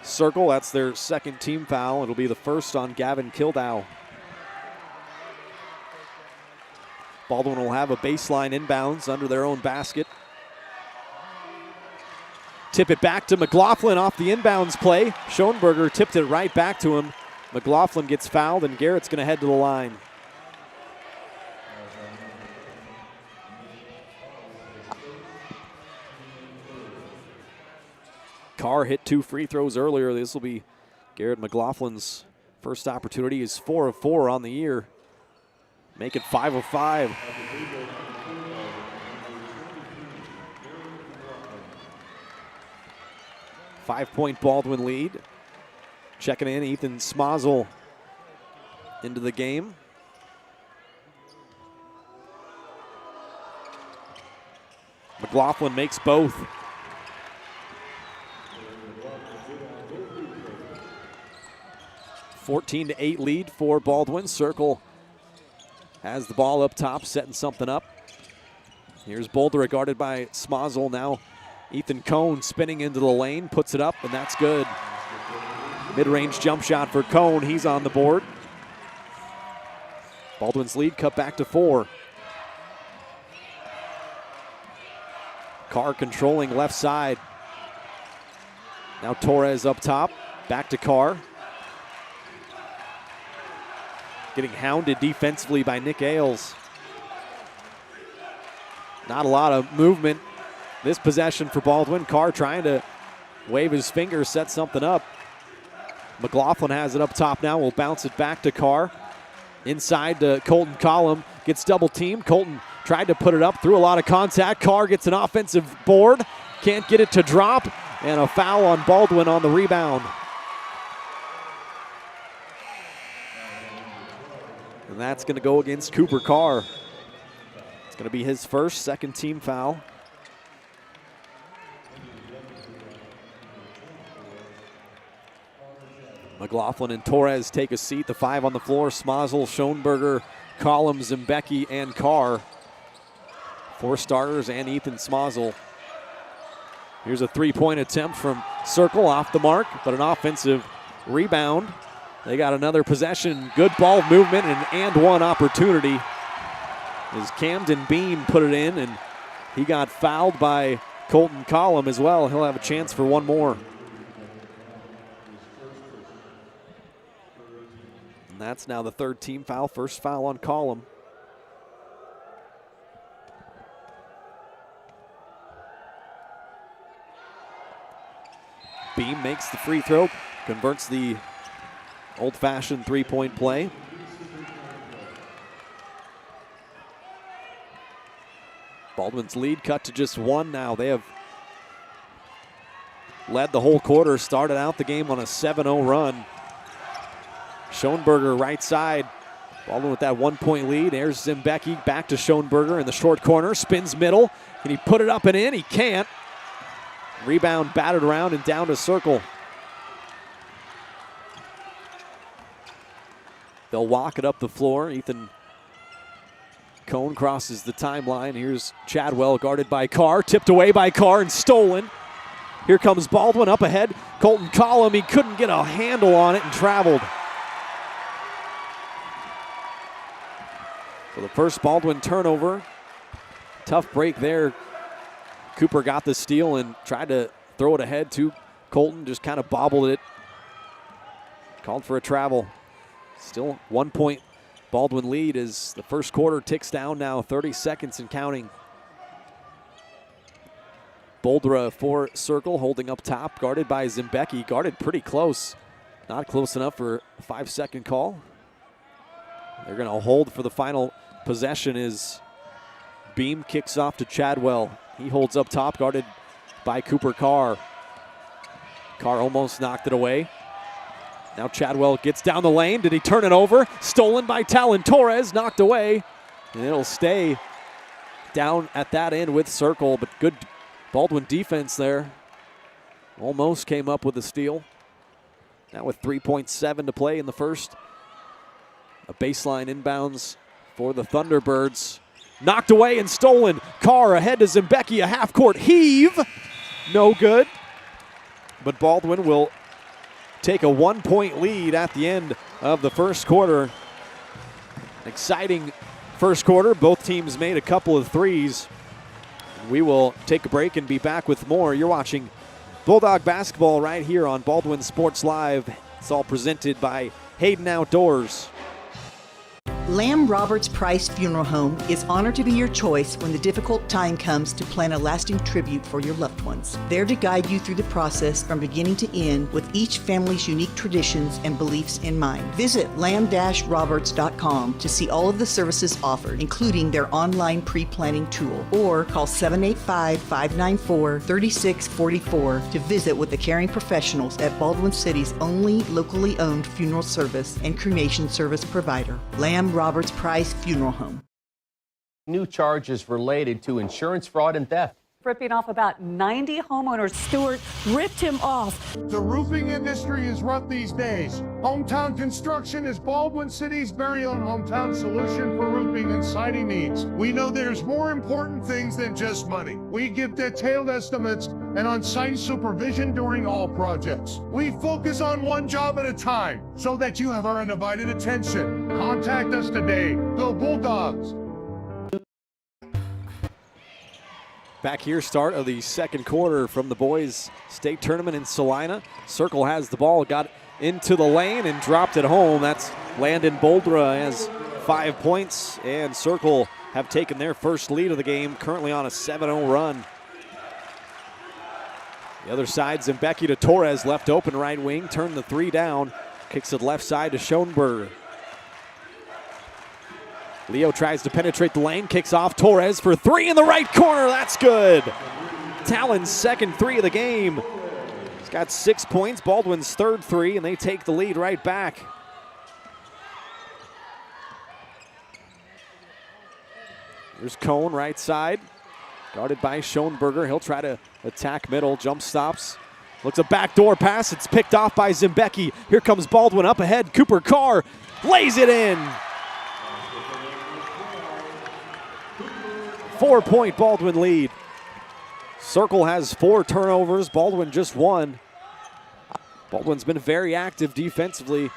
Circle. That's their second team foul. It'll be the first on Gavin Kildow. Baldwin will have a baseline inbounds under their own basket. Tip it back to McLaughlin off the inbounds play. Schoenberger tipped it right back to him. McLaughlin gets fouled, and Garrett's going to head to the line. Carr hit 2 free throws earlier. This will be Garrett McLaughlin's first opportunity. He's 4 of 4 on the year. Make it 5 of 5. Five-point Baldwin lead. Checking in, Ethan Smazel into the game. McLaughlin makes both. 14-8 lead for Baldwin. Circle has the ball up top, setting something up. Here's Boulder guarded by Smazel. Now Ethan Cohn spinning into the lane, puts it up, and that's good. Mid-range jump shot for Cohn. He's on the board. Baldwin's lead cut back to 4. Carr controlling left side. Now Torres up top. Back to Carr. Getting hounded defensively by Nick Ailes. Not a lot of movement this possession for Baldwin. Carr trying to wave his finger, set something up. McLaughlin has it up top now. Will bounce it back to Carr. Inside to Colton Collum. Gets double teamed. Colton tried to put it up, through a lot of contact. Carr gets an offensive board. Can't get it to drop. And a foul on Baldwin on the rebound. And that's going to go against Cooper Carr. It's going to be his first, second team foul. McLaughlin and Torres take a seat. The 5 on the floor. Smazel, Schoenberger, Collins, Zimbecki, and Carr. 4 starters and Ethan Smazel. Here's a 3-point attempt from Circle, off the mark, but an offensive rebound. They got another possession. Good ball movement and one opportunity. As Camden Beam put it in, and he got fouled by Colton Collum as well. He'll have a chance for one more. And that's now the third team foul. First foul on Collum. Beam makes the free throw, converts the old-fashioned 3-point play. Baldwin's lead cut to just 1 now. They have led the whole quarter, started out the game on a 7-0 run. Schoenberger right side. Baldwin with that 1-point lead. There's Zimbecki back to Schoenberger in the short corner. Spins middle. Can he put it up and in? He can't. Rebound batted around and down to Circle. They'll walk it up the floor. Ethan Cohn crosses the timeline. Here's Chadwell guarded by Carr. Tipped away by Carr and stolen. Here comes Baldwin up ahead. Colton Collum, he couldn't get a handle on it and traveled. So the first Baldwin turnover. Tough break there. Cooper got the steal and tried to throw it ahead to Colton. Just kind of bobbled it. Called for a travel. Still 1-point Baldwin lead as the first quarter ticks down now. 30 seconds and counting. Boldra for Circle, holding up top, guarded by Zimbecki. Guarded pretty close. Not close enough for a 5-second call. They're going to hold for the final possession as Beam kicks off to Chadwell. He holds up top, guarded by Cooper Carr. Carr almost knocked it away. Now Chadwell gets down the lane. Did he turn it over? Stolen by Talon Torres, knocked away. And it'll stay down at that end with Circle, but good Baldwin defense there. Almost came up with a steal. Now with 3.7 to play in the first. A baseline inbounds for the Thunderbirds. Knocked away and stolen. Carr ahead to Zimbecki, a half-court heave. No good. But Baldwin will take a 1-point lead at the end of the first quarter. Exciting first quarter. Both teams made a couple of threes. We will take a break and be back with more. You're watching Bulldog basketball right here on Baldwin Sports Live. It's all presented by Hayden Outdoors. Lamb Roberts Price Funeral Home is honored to be your choice when the difficult time comes to plan a lasting tribute for your loved ones. There to guide you through the process from beginning to end with each family's unique traditions and beliefs in mind. Visit lamb-roberts.com to see all of the services offered, including their online pre-planning tool, or call 785-594-3644 to visit with the caring professionals at Baldwin City's only locally owned funeral service and cremation service provider, Lamb Roberts Price Funeral Home. New charges related to insurance fraud and theft. Ripping off about 90 homeowners. Stewart ripped him off. The roofing industry is rough these days. Hometown Construction is Baldwin City's very own hometown solution for roofing and siding needs. We know there's more important things than just money. We give detailed estimates and on-site supervision during all projects. We focus on one job at a time so that you have our undivided attention. Contact us today. Go Bulldogs! Back here, start of the second quarter from the boys' state tournament in Salina. Circle has the ball, got into the lane and dropped it home. That's Landon Boldra has 5 points, and Circle have taken their first lead of the game, currently on a 7-0 run. The other side, Zimbecki to Torres, left open right wing, turned the three down, kicks it left side to Schoenberger. Leo tries to penetrate the lane, kicks off Torres for three in the right corner. That's good. Talon's second three of the game. He's got 6 points, Baldwin's third three, and they take the lead right back. Here's Cohn, right side, guarded by Schoenberger. He'll try to attack middle, jump stops. Looks a backdoor pass, it's picked off by Zimbecki. Here comes Baldwin up ahead, Cooper Carr lays it in. 4-point Baldwin lead. Circle has 4 turnovers, Baldwin just 1. Baldwin's been very active defensively.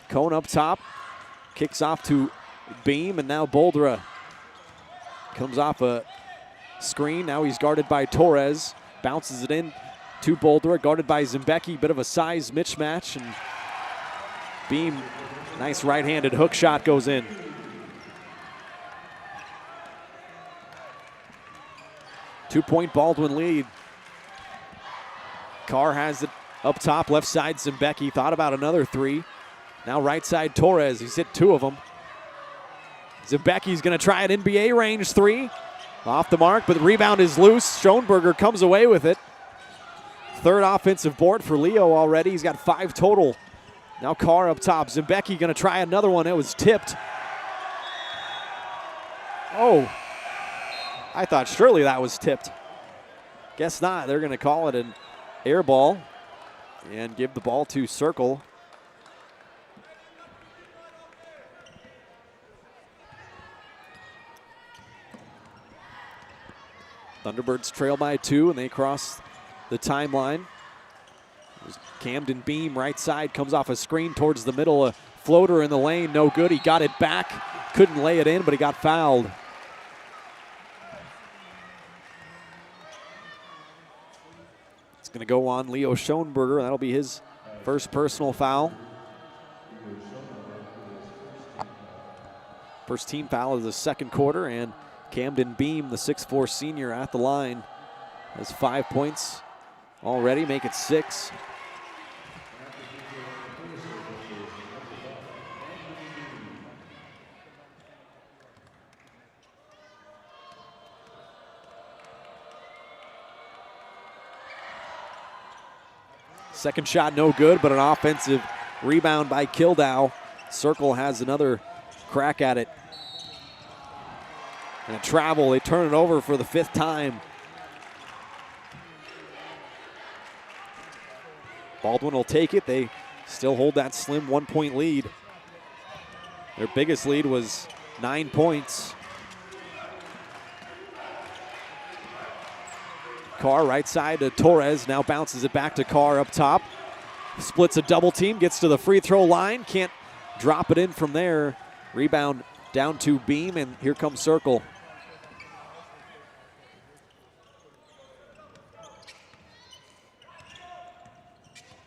Cohn up top, kicks off to Beam, and now Boldra comes off a screen. Now he's guarded by Torres, bounces it in to Boldra, guarded by Zimbecki. Bit of a size mismatch, and Beam, nice right-handed hook shot goes in. Two-point Baldwin lead. Carr has it up top, left side Zimbecki. Thought about another three. Now right side Torres. He's hit 2 of them. Zimbecki's going to try an NBA range three. Off the mark, but the rebound is loose. Schoenberger comes away with it. Third offensive board for Leo already. He's got 5 total. Now Carr up top. Zimbecki going to try another one. It was tipped. Oh. I thought surely that was tipped. Guess not. They're going to call it an air ball and give the ball to Circle. Thunderbirds trail by 2, and they cross the timeline. Camden Beam, right side, comes off a screen towards the middle. A floater in the lane, no good. He got it back. Couldn't lay it in, but he got fouled. It's going to go on Leo Schoenberger. That'll be his first personal foul. First team foul of the second quarter, and Camden Beam, the 6'4 senior, at the line, has 5 points already, make it 6. Second shot no good, but an offensive rebound by Kildow. Circle has another crack at it. And a travel, they turn it over for the 5th time. Baldwin will take it. They still hold that slim 1-point lead. Their biggest lead was 9 points. Carr right side to Torres, now bounces it back to Carr up top. Splits a double team, gets to the free throw line, can't drop it in from there. Rebound down to Beam, and here comes Circle.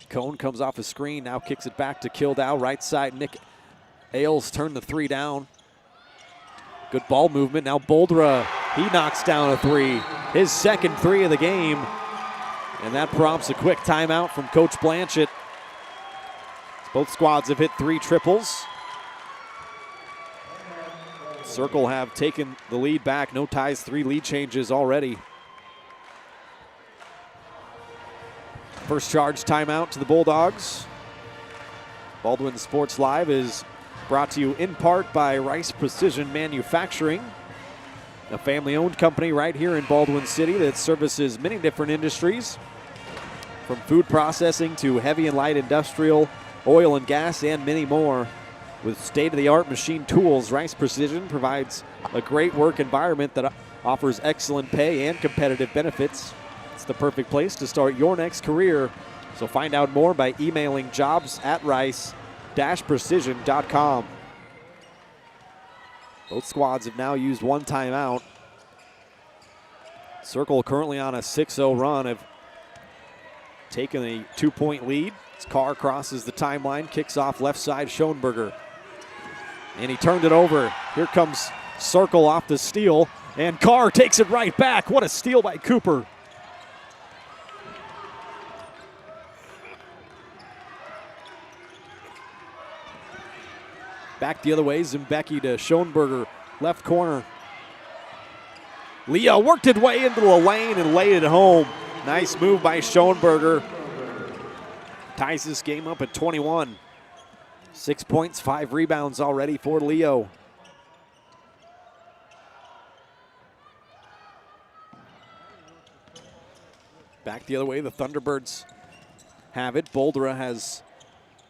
Cone comes off a screen, now kicks it back to Kildow. Right side, Nick Ailes turned the 3 down. Good ball movement. Now Boldra, he knocks down a 3. His second 3 of the game. And that prompts a quick timeout from Coach Blanchett. Both squads have hit 3 triples. Circle have taken the lead back. No ties, 3 lead changes already. First charge timeout to the Bulldogs. Baldwin Sports Live is brought to you in part by Rice Precision Manufacturing, a family-owned company right here in Baldwin City that services many different industries, from food processing to heavy and light industrial, oil and gas, and many more. With state-of-the-art machine tools, Rice Precision provides a great work environment that offers excellent pay and competitive benefits. It's the perfect place to start your next career. So find out more by emailing jobs@rice-precision.com. Both squads have now used 1 timeout. Circle currently on a 6-0 run, have taken a 2-point lead. As Carr crosses the timeline, kicks off left side, Schoenberger. And he turned it over. Here comes Circle off the steal, and Carr takes it right back. What a steal by Cooper. Back the other way, Zimbecki to Schoenberger, left corner. Leo worked his way into the lane and laid it home. Nice move by Schoenberger. Ties this game up at 21. 6 points, 5 rebounds already for Leo. Back the other way, the Thunderbirds have it. Boldra has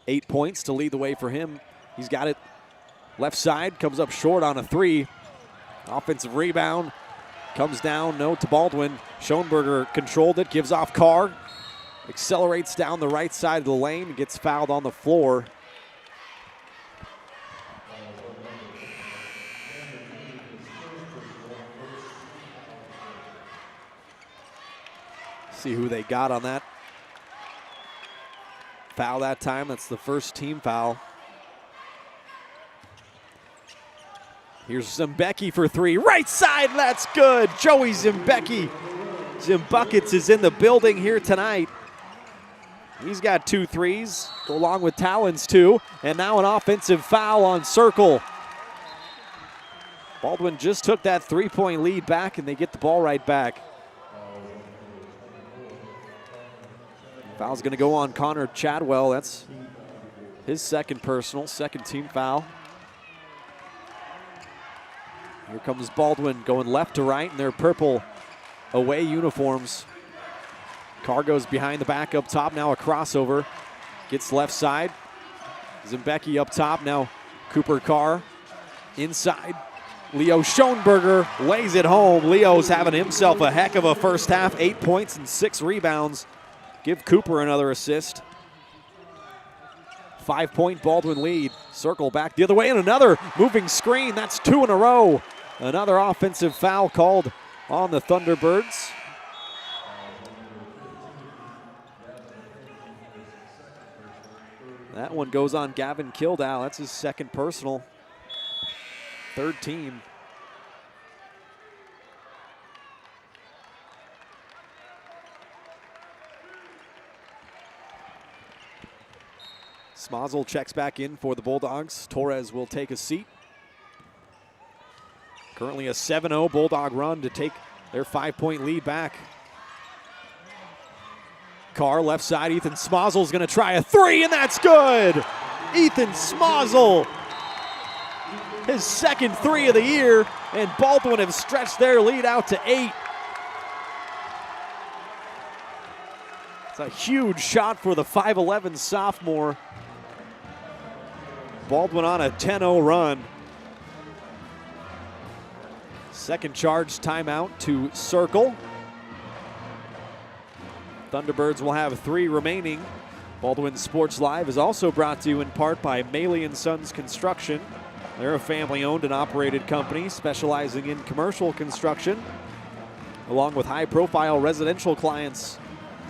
8 points to lead the way for him. He's got it left side, comes up short on a 3. Offensive rebound, comes down, no, to Baldwin. Schoenberger controlled it, gives off Carr. Accelerates down the right side of the lane, gets fouled on the floor. See who they got on that foul that time. That's the first team foul. Here's Zimbecki for 3. Right side, that's good. Joey Zimbecki. Zimbuckets is in the building here tonight. He's got 2 threes, along with Talon's 2. And now an offensive foul on Circle. Baldwin just took that 3-point lead back, and they get the ball right back. Foul's going to go on Connor Chadwell. That's his second personal, second team foul. Here comes Baldwin going left to right in their purple away uniforms. Carr goes behind the back up top, now a crossover. Gets left side. Zimbecki up top, now Cooper Carr inside. Leo Schoenberger lays it home. Leo's having himself a heck of a first half, 8 points and 6 rebounds. Give Cooper another assist. 5-point Baldwin lead. Circle back the other way, and another moving screen. That's 2 in a row. Another offensive foul called on the Thunderbirds. That one goes on Gavin Kildow. That's his second personal. Third team. Smazel checks back in for the Bulldogs. Torres will take a seat. Currently a 7-0 Bulldog run to take their 5-point lead back. Carr left side. Ethan Smazel's going to try a 3, and that's good. Ethan Smazel, his second 3 of the year, and Baldwin have stretched their lead out to 8. It's a huge shot for the 5'11 sophomore. Baldwin on a 10-0 run. Second charge timeout to circle. Thunderbirds will have 3 remaining. Baldwin Sports Live is also brought to you in part by Maley & Sons Construction. They're a family-owned and operated company specializing in commercial construction, along with high-profile residential clients.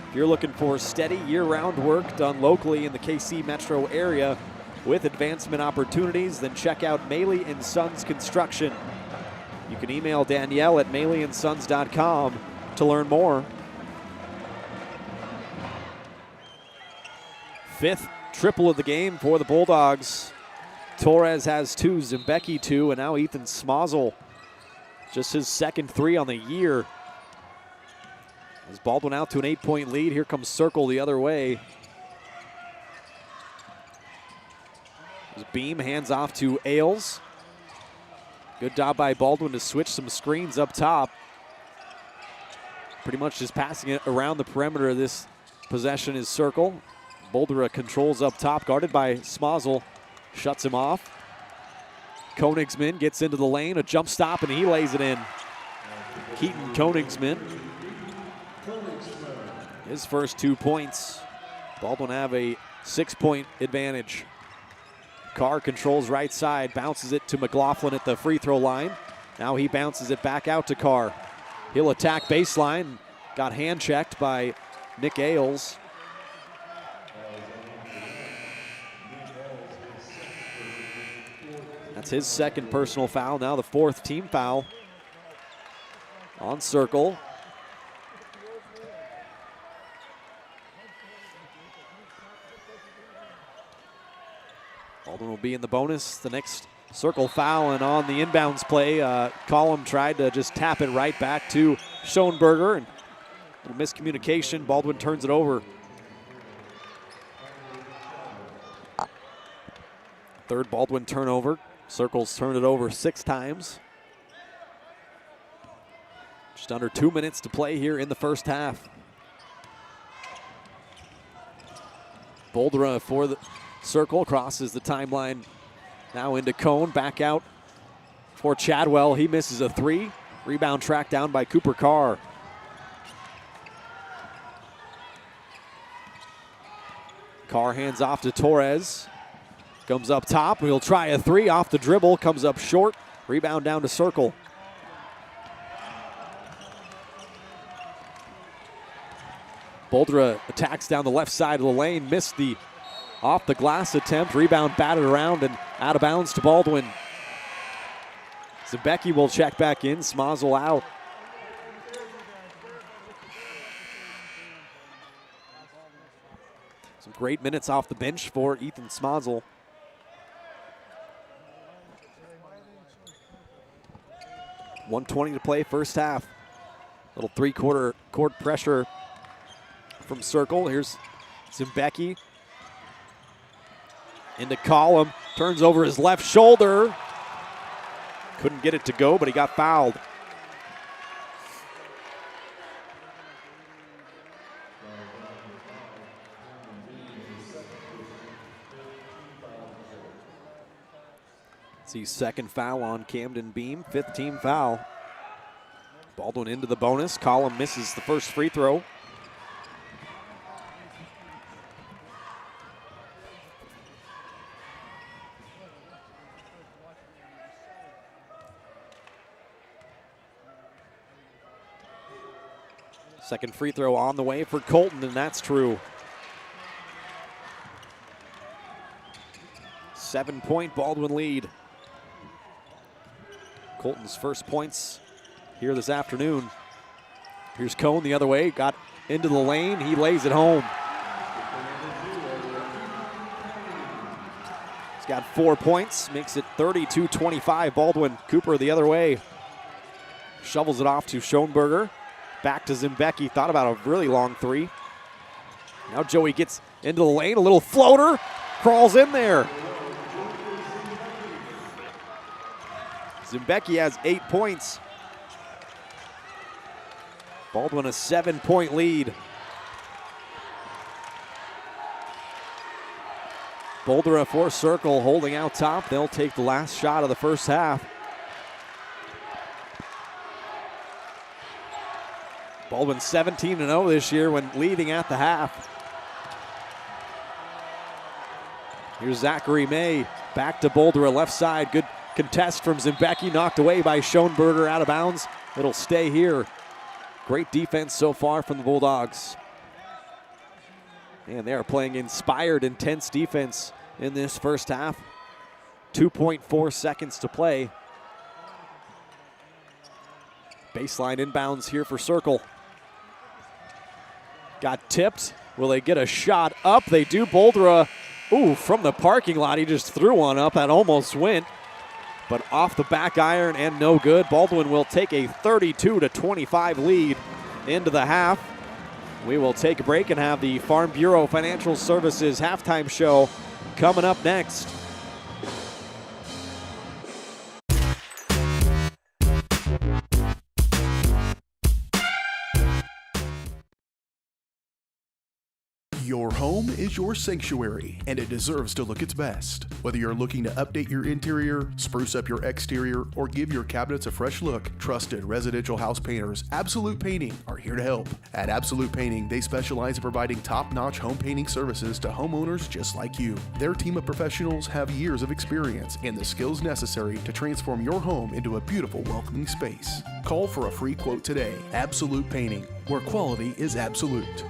If you're looking for steady year-round work done locally in the KC metro area with advancement opportunities, then check out Maley & Sons Construction. You can email Danielle at MaleyandSons.com to learn more. 5th triple of the game for the Bulldogs. Torres has 2, Zimbecki 2, and now Ethan Smozzle. Just his second 3 on the year. As Baldwin out to an 8-point lead, here comes Circle the other way. There's Beam, hands off to Ailes. Good job by Baldwin to switch some screens up top. Pretty much just passing it around the perimeter of this possession is Circle. Boulder controls up top, guarded by Smozzle. Shuts him off. Koenigsman gets into the lane, a jump stop, and he lays it in. Keaton Koenigsman. His first 2 points. Baldwin have a 6-point advantage. Carr controls right side, bounces it to McLaughlin at the free throw line. Now he bounces it back out to Carr. He'll attack baseline. Got hand checked by Nick Ailes. That's his second personal foul, now the 4th team foul on Circle. Baldwin will be in the bonus. The next Circle foul, and on the inbounds play, Collum tried to just tap it right back to Schoenberger, and a little miscommunication. Baldwin turns it over. Third Baldwin turnover. Circle's turned it over 6 times. Just under 2 minutes to play here in the first half. Boldra for the Circle, crosses the timeline now into Cone, back out for Chadwell. He misses a 3. Rebound tracked down by Cooper Carr. Carr hands off to Torres. Comes up top, he'll try a 3 off the dribble, comes up short. Rebound down to Circle. Boldra attacks down the left side of the lane, missed the off the glass attempt. Rebound batted around and out of bounds to Baldwin. Zimbecki will check back in, Smozzle out. Some great minutes off the bench for Ethan Smozzle. .120 to play first half. Little 3/4 court pressure from Circle. Here's Zimbecki. Into Collum, turns over his left shoulder. Couldn't get it to go, but he got fouled. See, second foul on Camden Beam, 5th team foul. Baldwin into the bonus. Collum misses the first free throw. Second free throw on the way for Colton, and that's true. 7-point Baldwin lead. Colton's first points here this afternoon. Here's Cone the other way, got into the lane, he lays it home. He's got 4 points, makes it 32-25. Baldwin. Cooper the other way. Shovels it off to Schoenberger. Back to Zimbecki, thought about a really long 3. Now Joey gets into the lane, a little floater, crawls in there. Zimbecki has 8 points. Baldwin a 7-point lead. Boulder for Circle holding out top. They'll take the last shot of the first half. Baldwin 17-0 this year when leading at the half. Here's Zachary May back to Boulder, left side. Good contest from Zimbecki, knocked away by Schoenberger, out of bounds. It'll stay here. Great defense so far from the Bulldogs. And they are playing inspired, intense defense in this first half. 2.4 seconds to play. Baseline inbounds here for Circle. Got tipped. Will they get a shot up? They do. Boulder, from the parking lot, he just threw one up. That almost went, but off the back iron and no good. Baldwin will take a 32-25 lead into the half. We will take a break and have the Farm Bureau Financial Services halftime show coming up next. Your home is your sanctuary, and it deserves to look its best. Whether you're looking to update your interior, spruce up your exterior, or give your cabinets a fresh look, trusted residential house painters Absolute Painting are here to help. At Absolute Painting, they specialize in providing top-notch home painting services to homeowners just like you. Their team of professionals have years of experience and the skills necessary to transform your home into a beautiful, welcoming space. Call for a free quote today. Absolute Painting, where quality is absolute.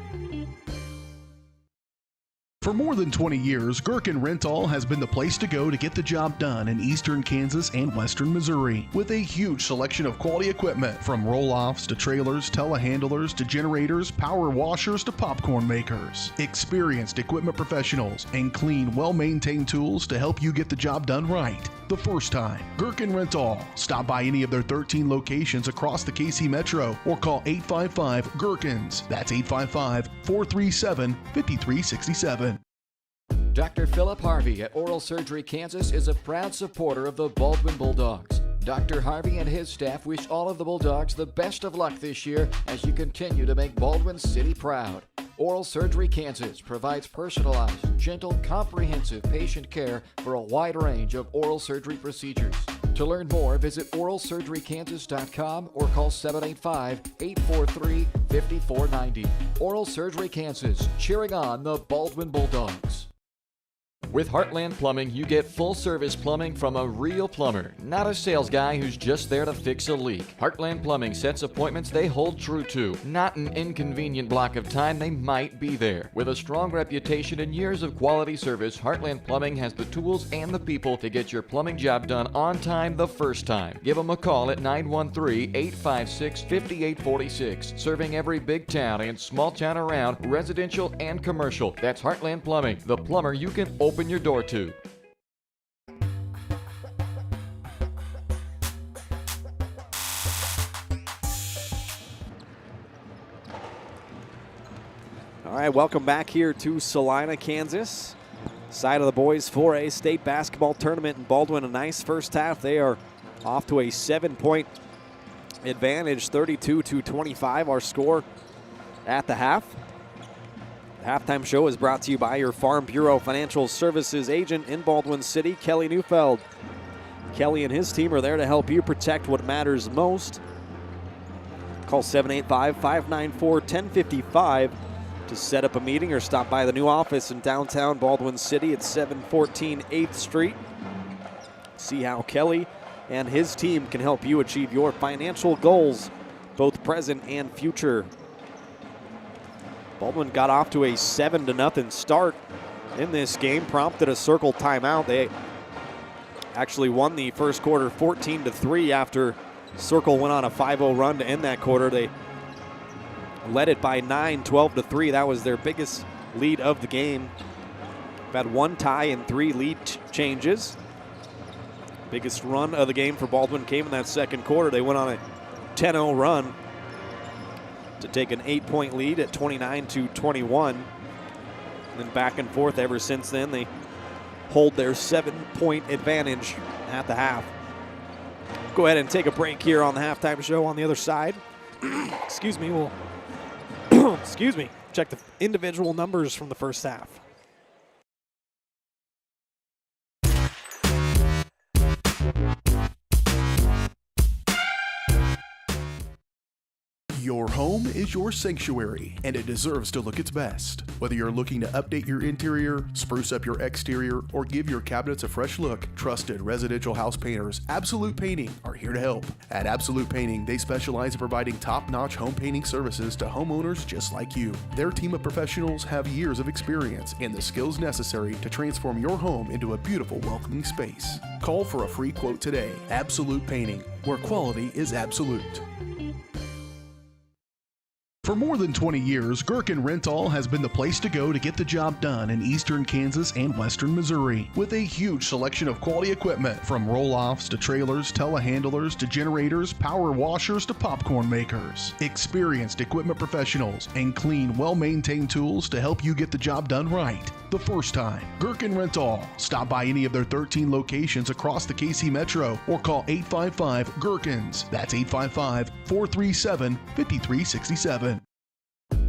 For more than 20 years, Gherkin Rental has been the place to go to get the job done in eastern Kansas and western Missouri. With a huge selection of quality equipment, from roll-offs to trailers, telehandlers to generators, power washers to popcorn makers. Experienced equipment professionals and clean, well-maintained tools to help you get the job done right the first time. Gherkin Rental. Stop by any of their 13 locations across the KC Metro or call 855-GHERKINS. That's 855-437-5367. Dr. Philip Harvey at Oral Surgery Kansas is a proud supporter of the Baldwin Bulldogs. Dr. Harvey and his staff wish all of the Bulldogs the best of luck this year as you continue to make Baldwin City proud. Oral Surgery Kansas provides personalized, gentle, comprehensive patient care for a wide range of oral surgery procedures. To learn more, visit oralsurgerykansas.com or call 785-843-5490. Oral Surgery Kansas, cheering on the Baldwin Bulldogs. With Heartland Plumbing, you get full-service plumbing from a real plumber, not a sales guy who's just there to fix a leak. Heartland Plumbing sets appointments they hold true to, not an inconvenient block of time they might be there. With a strong reputation and years of quality service, Heartland Plumbing has the tools and the people to get your plumbing job done on time the first time. Give them a call at 913-856-5846, serving every big town and small town around, residential and commercial. That's Heartland Plumbing, the plumber you can open your door to. All right, welcome back here to Salina, Kansas. Side of the boys 4A state basketball tournament in Baldwin. A nice first half. They are off to a 7-point advantage, 32-25 our score at the half. The halftime show is brought to you by your Farm Bureau Financial Services agent in Baldwin City, Kelly Neufeld. Kelly and his team are there to help you protect what matters most. Call 785-594-1055 to set up a meeting or stop by the new office in downtown Baldwin City at 714 8th Street. See how Kelly and his team can help you achieve your financial goals, both present and future. Baldwin got off to a 7-0 start in this game, prompted a Circle timeout. They actually won the first quarter 14-3 after Circle went on a 5-0 run to end that quarter. They led it by 9, 12-3. That was their biggest lead of the game. Had one tie and 3 lead changes. Biggest run of the game for Baldwin came in that second quarter. They went on a 10-0 run to take an 8-point lead at 29-21. And then back and forth ever since then. They hold their 7-point advantage at the half. Go ahead and take a break here on the halftime show on the other side. Excuse me, we'll check the individual numbers from the first half. Your home is your sanctuary, and it deserves to look its best. Whether you're looking to update your interior, spruce up your exterior, or give your cabinets a fresh look, trusted residential house painters Absolute Painting are here to help. At Absolute Painting, they specialize in providing top-notch home painting services to homeowners just like you. Their team of professionals have years of experience and the skills necessary to transform your home into a beautiful, welcoming space. Call for a free quote today. Absolute Painting, where quality is absolute. For more than 20 years, Gherkin Rental has been the place to go to get the job done in eastern Kansas and western Missouri. With a huge selection of quality equipment, from roll-offs to trailers, telehandlers to generators, power washers to popcorn makers. Experienced equipment professionals and clean, well-maintained tools to help you get the job done right the first time. Gherkin Rental. Stop by any of their 13 locations across the KC Metro or call 855-GHERKINS. That's 855-437-5367.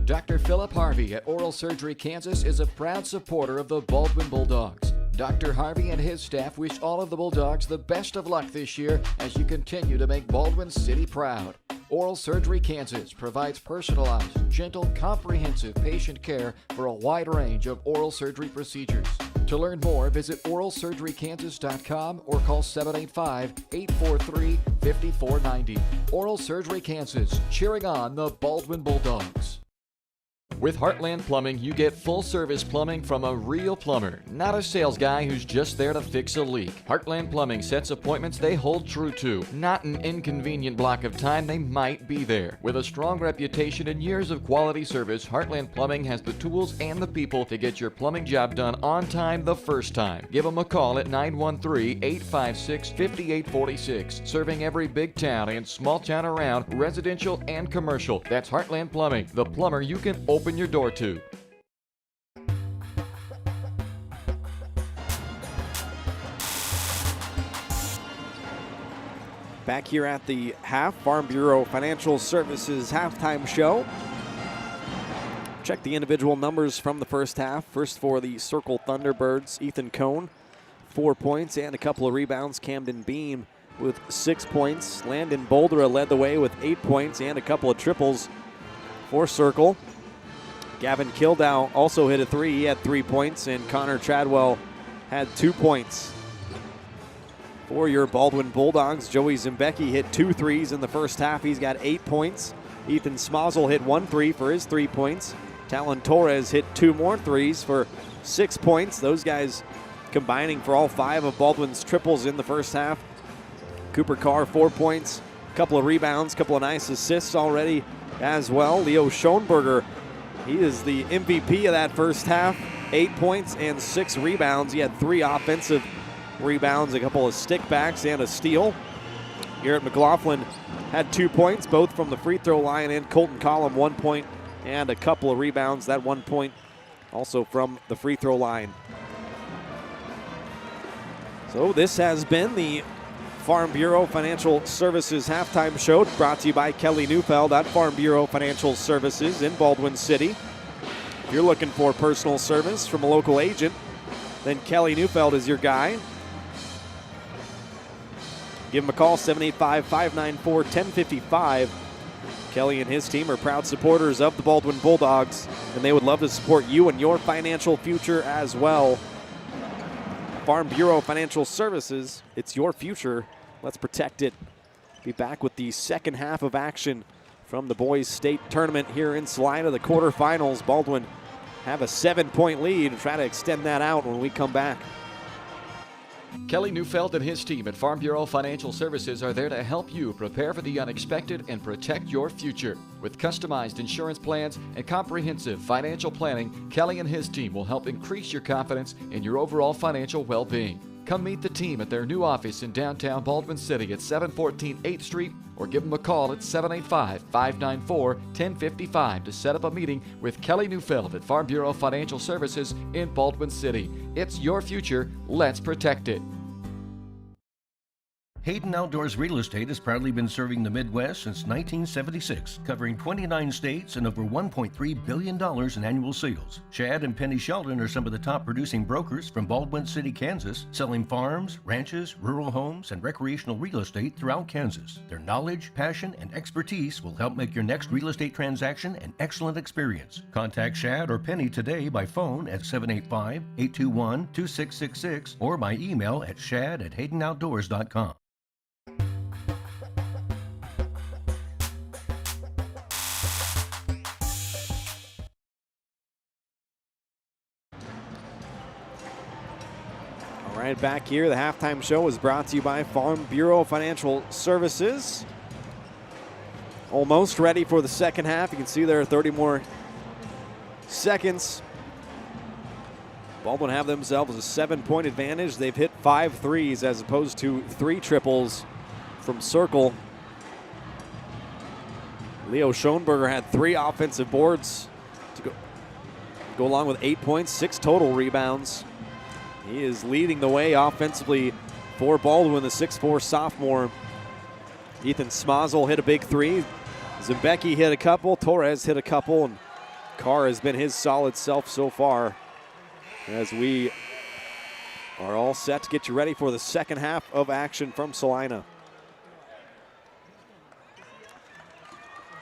Dr. Philip Harvey at Oral Surgery Kansas is a proud supporter of the Baldwin Bulldogs. Dr. Harvey and his staff wish all of the Bulldogs the best of luck this year as you continue to make Baldwin City proud. Oral Surgery Kansas provides personalized, gentle, comprehensive patient care for a wide range of oral surgery procedures. To learn more, visit oralsurgerykansas.com or call 785-843-5490. Oral Surgery Kansas, cheering on the Baldwin Bulldogs. With Heartland Plumbing, you get full-service plumbing from a real plumber, not a sales guy who's just there to fix a leak. Heartland Plumbing sets appointments they hold true to, not an inconvenient block of time they might be there. With a strong reputation and years of quality service, Heartland Plumbing has the tools and the people to get your plumbing job done on time the first time. Give them a call at 913-856-5846, serving every big town and small town around, residential and commercial. That's Heartland Plumbing, the plumber you can open your door to. Back here at the Farm Bureau Financial Services halftime show. Check the individual numbers from the first half. First for the Circle Thunderbirds, Ethan Cohn, 4 points and a couple of rebounds. Camden Beam with 6 points. Landon Boldera led the way with 8 points and a couple of triples for Circle. Gavin Kildow also hit a three. He had 3 points, and Connor Chadwell had 2 points. For your Baldwin Bulldogs, Joey Zimbecki hit 2 threes in the first half. He's got 8 points. Ethan Smozzle hit 1 3 for his 3 points. Talon Torres hit 2 more threes for 6 points. Those guys combining for all 5 of Baldwin's triples in the first half. Cooper Carr, 4 points, a couple of rebounds, a couple of nice assists already as well. Leo Schoenberger, he is the MVP of that first half. 8 points and 6 rebounds. He had 3 offensive rebounds, a couple of stickbacks, and a steal. Garrett McLaughlin had 2 points, both from the free throw line, and Colton Collum 1 point and a couple of rebounds. That 1 point also from the free throw line. So this has been the Farm Bureau Financial Services halftime show, brought to you by Kelly Neufeld at Farm Bureau Financial Services in Baldwin City. If you're looking for personal service from a local agent, then Kelly Neufeld is your guy. Give him a call, 785-594-1055. Kelly and his team are proud supporters of the Baldwin Bulldogs, and they would love to support you and your financial future as well. Farm Bureau Financial Services, it's your future. Let's protect it. Be back with the second half of action from the boys state tournament here in Salina, the quarterfinals. Baldwin have a 7-point lead and try to extend that out when we come back. Kelly Neufeld and his team at Farm Bureau Financial Services are there to help you prepare for the unexpected and protect your future. With customized insurance plans and comprehensive financial planning, Kelly and his team will help increase your confidence in your overall financial well-being. Come meet the team at their new office in downtown Baldwin City at 714 8th Street, or give them a call at 785-594-1055 to set up a meeting with Kelly Neufeld at Farm Bureau Financial Services in Baldwin City. It's your future. Let's protect it. Hayden Outdoors Real Estate has proudly been serving the Midwest since 1976, covering 29 states and over $1.3 billion in annual sales. Chad and Penny Sheldon are some of the top producing brokers from Baldwin City, Kansas, selling farms, ranches, rural homes, and recreational real estate throughout Kansas. Their knowledge, passion, and expertise will help make your next real estate transaction an excellent experience. Contact Chad or Penny today by phone at 785-821-2666 or by email at shad@haydenoutdoors.com. All right, back here, the halftime show is brought to you by Farm Bureau Financial Services. Almost ready for the second half. You can see there are 30 more seconds. Baldwin have themselves a 7-point advantage. They've hit 5 threes as opposed to 3 triples from Circle. Leo Schoenberger had 3 offensive boards to go along with 8 points, 6 total rebounds. He is leading the way offensively for Baldwin, the 6'4 sophomore. Ethan Smazel hit a big 3. Zimbecki hit a couple. Torres hit a couple. And Carr has been his solid self so far, as we are all set to get you ready for the second half of action from Salina.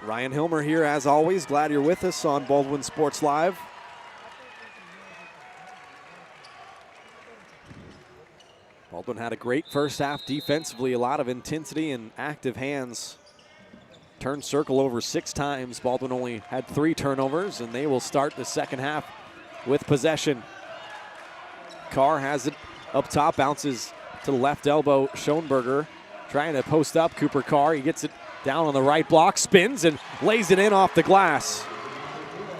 Ryan Hilmer here as always. Glad you're with us on Baldwin Sports Live. Baldwin had a great first half defensively, a lot of intensity and active hands. Turned Circle over 6 times. Baldwin only had 3 turnovers, and they will start the second half with possession. Carr has it up top, bounces to the left elbow. Schoenberger trying to post up Cooper Carr. He gets it down on the right block, spins and lays it in off the glass.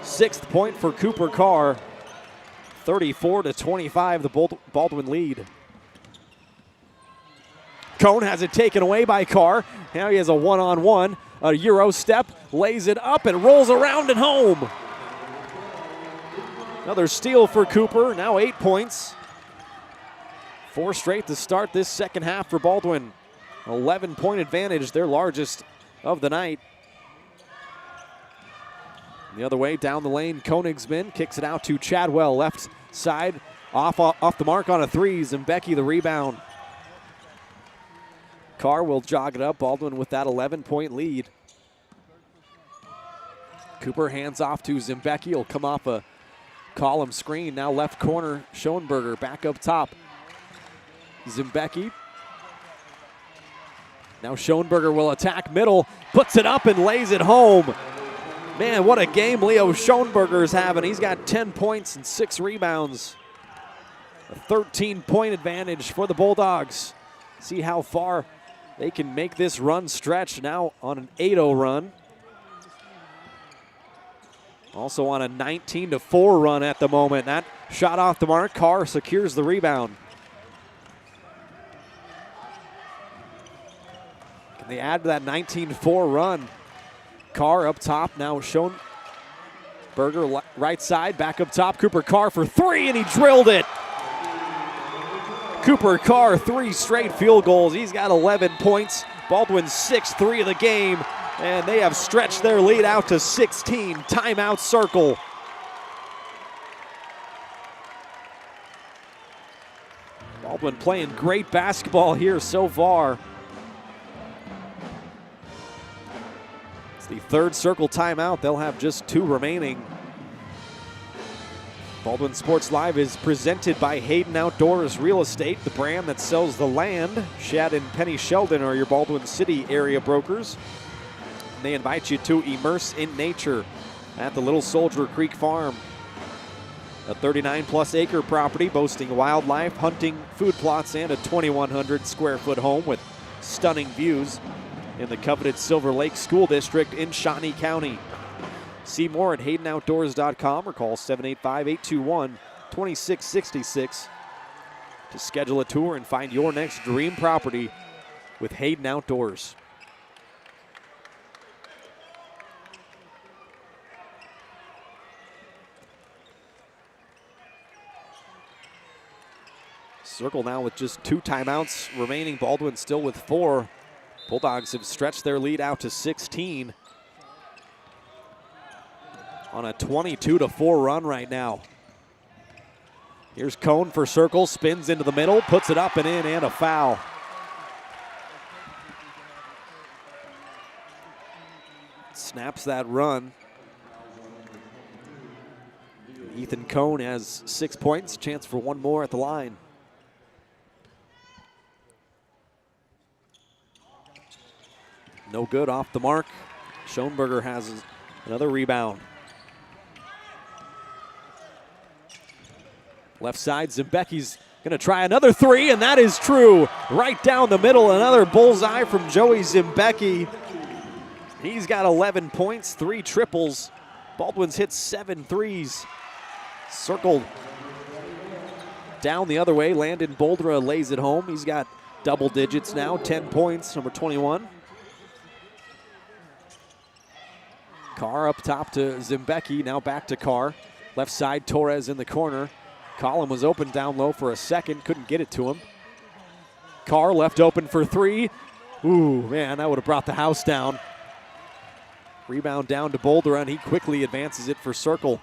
6th point for Cooper Carr. 34-25, the Baldwin lead. Cone has it taken away by Carr. Now he has a one-on-one, a Euro step, lays it up and rolls around and home. Another steal for Cooper, now 8 points. 4 straight to start this second half for Baldwin. 11-point advantage, their largest of the night. The other way, down the lane, Konigsman kicks it out to Chadwell, left side, off the mark on a 3. Zimbecki the rebound. Carr will jog it up. Baldwin with that 11-point lead. Cooper hands off to Zimbecki. He'll come off a column screen. Now left corner, Schoenberger back up top. Zimbecki. Now Schoenberger will attack middle, puts it up and lays it home. Man, what a game Leo Schoenberger is having. He's got 10 points and 6 rebounds. A 13-point advantage for the Bulldogs. See how far they can make this run stretch, now on an 8-0 run. Also on a 19-4 run at the moment. That shot off the mark. Carr secures the rebound. Can they add to that 19-4 run? Carr up top, now Schoenberger right side, back up top. Cooper Carr for 3, and he drilled it. Cooper Carr, 3 straight field goals. He's got 11 points. Baldwin's 6th 3 of the game, and they have stretched their lead out to 16. Timeout Circle. Baldwin playing great basketball here so far. It's the 3rd Circle timeout. They'll have just 2 remaining. Baldwin Sports Live is presented by Hayden Outdoors Real Estate, the brand that sells the land. Shad and Penny Sheldon are your Baldwin City area brokers. And they invite you to immerse in nature at the Little Soldier Creek Farm. A 39-plus acre property boasting wildlife, hunting, food plots, and a 2,100 square foot home with stunning views in the coveted Silver Lake School District in Shawnee County. See more at HaydenOutdoors.com or call 785-821-2666 to schedule a tour and find your next dream property with Hayden Outdoors. Circle now with just 2 timeouts remaining. Baldwin still with 4. Bulldogs have stretched their lead out to 16 on a 22-4 run right now. Here's Cone for Circle, spins into the middle, puts it up and in, and a foul. Snaps that run. Ethan Cone has 6 points, chance for 1 more at the line. No good off the mark. Schoenberger has another rebound. Left side, Zimbecki's gonna try another 3, and that is true. Right down the middle, another bullseye from Joey Zimbecki. He's got 11 points, 3 triples. Baldwin's hit 7 threes. Circled down the other way. Landon Boldra lays it home. He's got double digits now, 10 points, number 21. Carr up top to Zimbecki, now back to Carr. Left side, Torres in the corner. Collin was open down low for a second, couldn't get it to him. Carr left open for 3. Ooh, man, that would have brought the house down. Rebound down to Boldra, and he quickly advances it for Circle.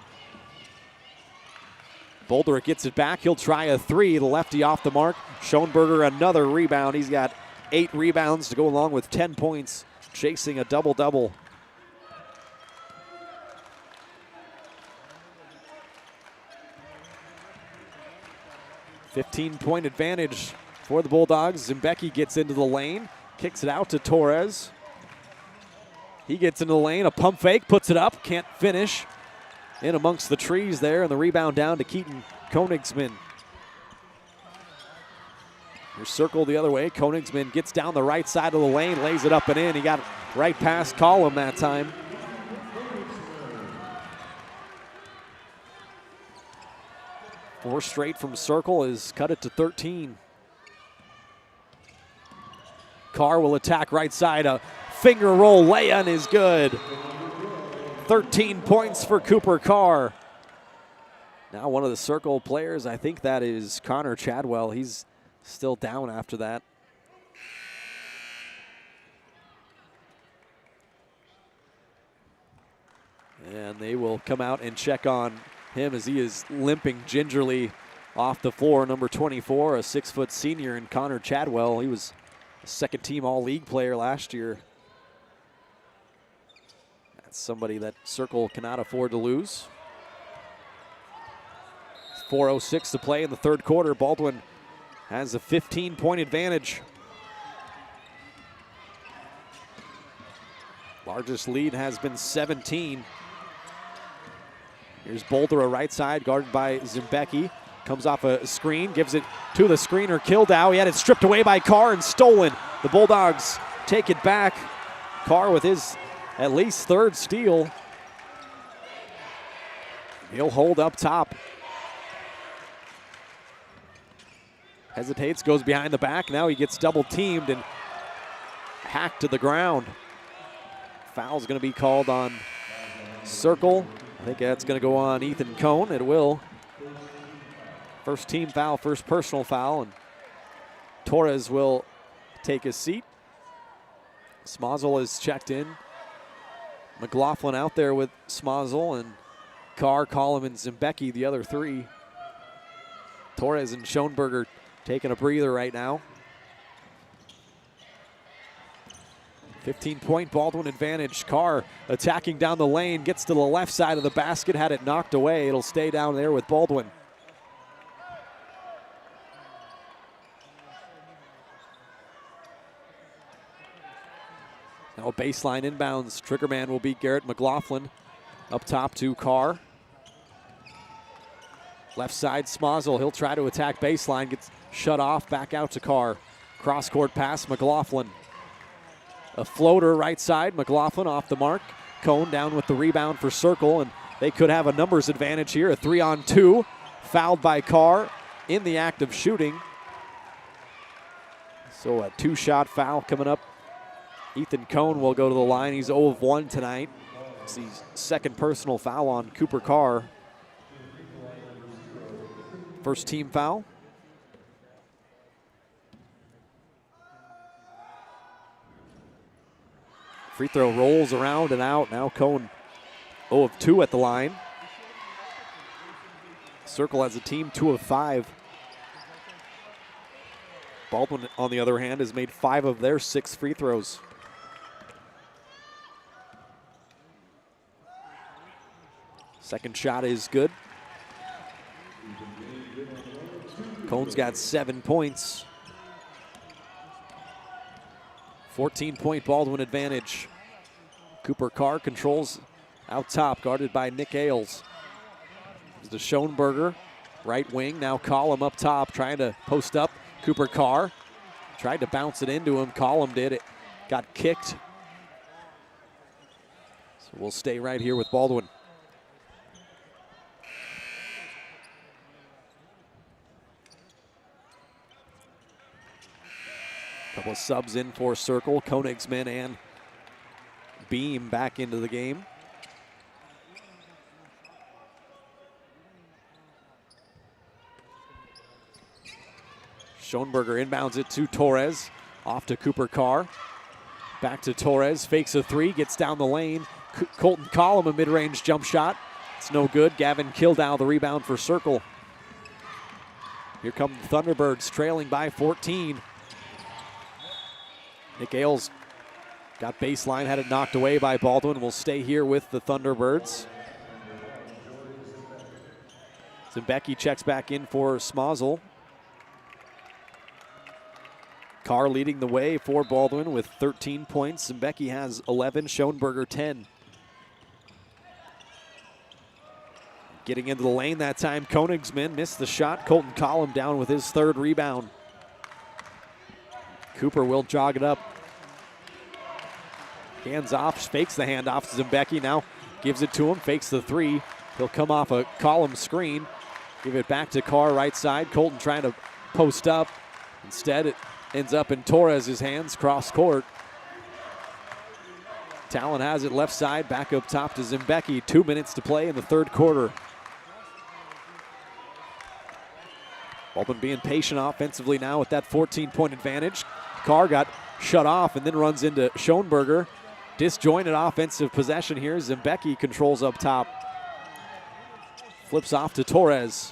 Boldra gets it back. He'll try a 3. The lefty off the mark. Schoenberger another rebound. He's got 8 rebounds to go along with 10 points, chasing a double-double. $15-point advantage for the Bulldogs. Zimbecki gets into the lane, kicks it out to Torres. He gets into the lane, a pump fake, puts it up, can't finish. In amongst the trees there, and the rebound down to Keaton Koenigsman. Here's Circle the other way. Koenigsman gets down the right side of the lane, lays it up and in. He got right past Collin that time. Four straight from Circle has cut it to 13. Carr will attack right side. A finger roll lay-in is good. 13 points for Cooper Carr. Now one of the Circle players, I think that is Connor Chadwell. He's still down after that. And they will come out and check on him as he is limping gingerly off the floor. Number 24, a 6-foot senior, and Connor Chadwell. He was a second-team All-League player last year. That's somebody that Circle cannot afford to lose. 4:06 to play in the third quarter. Baldwin has a 15-point advantage. Largest lead has been 17. Here's Boulder, a right side, guarded by Zimbecki. Comes off a screen, gives it to the screener, Kildow. He had it stripped away by Carr and stolen. The Bulldogs take it back. Carr with his at least third steal. He'll hold up top. Hesitates, goes behind the back. Now he gets double teamed and hacked to the ground. Foul's going to be called on Circle. I think that's going to go on Ethan Cone. It will. First team foul, first personal foul, and Torres will take his seat. Smozzle is checked in. McLaughlin out there with Smozzle, and Carr, Collin, and Zimbecki, the other three. Torres and Schoenberger taking a breather right now. 15-point Baldwin advantage. Carr attacking down the lane, gets to the left side of the basket, had it knocked away. It'll stay down there with Baldwin. Now baseline inbounds. Triggerman will beat Garrett McLaughlin. Up top to Carr. Left side, Smozzle. He'll try to attack baseline. Gets shut off. Back out to Carr. Cross-court pass, McLaughlin. A floater right side. McLaughlin off the mark. Cone down with the rebound for Circle, and they could have a numbers advantage here. A 3-on-2. Fouled by Carr in the act of shooting. So a 2-shot foul coming up. Ethan Cone will go to the line. He's 0 of 1 tonight. It's the second personal foul on Cooper Carr. First team foul. Free throw rolls around and out. Now Cone 0 of 2 at the line. Circle as a team 2 of 5. Baldwin, on the other hand, has made 5 of their 6 free throws. Second shot is good. Cone's got 7 points. 14-point Baldwin advantage. Cooper Carr controls out top, guarded by Nick Ailes. To Schoenberger, right wing, now Collum up top, trying to post up. Cooper Carr tried to bounce it into him. Collum did it, got kicked. So we'll stay right here with Baldwin. Couple of subs in for Circle. Koenigsman and Beam back into the game. Schoenberger inbounds it to Torres. Off to Cooper Carr. Back to Torres. Fakes a 3. Gets down the lane. Colton Collum, a mid-range jump shot. It's no good. Gavin Kildow, the rebound for Circle. Here come the Thunderbirds, trailing by 14. Nick Ailes got baseline, had it knocked away by Baldwin. Will stay here with the Thunderbirds. Zimbecki checks back in for Smozzle. Carr leading the way for Baldwin with 13 points. Zimbecki has 11, Schoenberger 10. Getting into the lane that time, Koenigsman missed the shot. Colton Collum down with his 3rd rebound. Cooper will jog it up. Hands off, fakes the handoff to Zimbecki, now gives it to him, fakes the 3. He'll come off a Collum screen. Give it back to Carr right side. Colton trying to post up. Instead, it ends up in Torres' hands, cross court. Talon has it left side, back up top to Zimbecki. 2 minutes to play in the 3rd quarter. Baldwin being patient offensively now with that 14-point advantage. Carr got shut off and then runs into Schoenberger. Disjointed offensive possession here. Zimbecki controls up top. Flips off to Torres.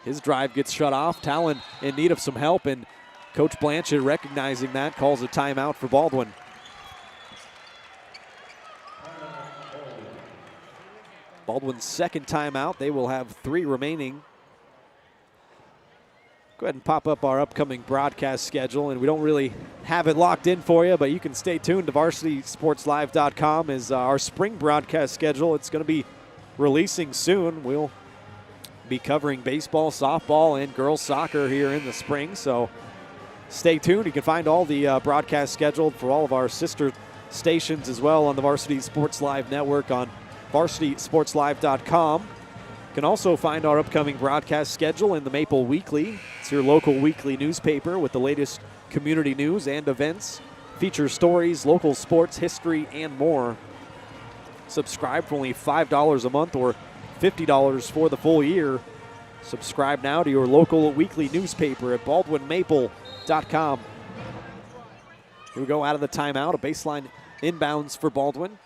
His drive gets shut off. Talon in need of some help, and Coach Blanchett, recognizing that, calls a timeout for Baldwin. Baldwin's 2nd timeout. They will have 3 remaining. Go ahead and pop up our upcoming broadcast schedule, and we don't really have it locked in for you, but you can stay tuned to varsitysportslive.com as our spring broadcast schedule. It's going to be releasing soon. We'll be covering baseball, softball, and girls soccer here in the spring, so stay tuned. You can find all the broadcast scheduled for all of our sister stations as well on the Varsity Sports Live network on varsitysportslive.com. You can also find our upcoming broadcast schedule in the Maple Weekly. It's your local weekly newspaper with the latest community news and events, feature stories, local sports, history, and more. Subscribe for only $5 a month or $50 for the full year. Subscribe now to your local weekly newspaper at baldwinmaple.com. Here we go out of the timeout. A baseline inbounds for Baldwin.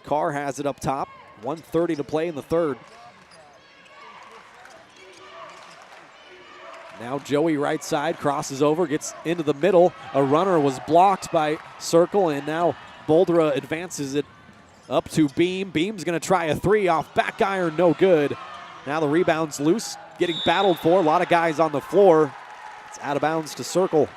Carr has it up top. 1:30 to play in the 3rd. Now Joey right side, crosses over, gets into the middle. A runner was blocked by Circle, and now Boldra advances it up to Beam. Beam's going to try a 3 off back iron, no good. Now the rebound's loose, getting battled for. A lot of guys on the floor. It's out of bounds to Circle.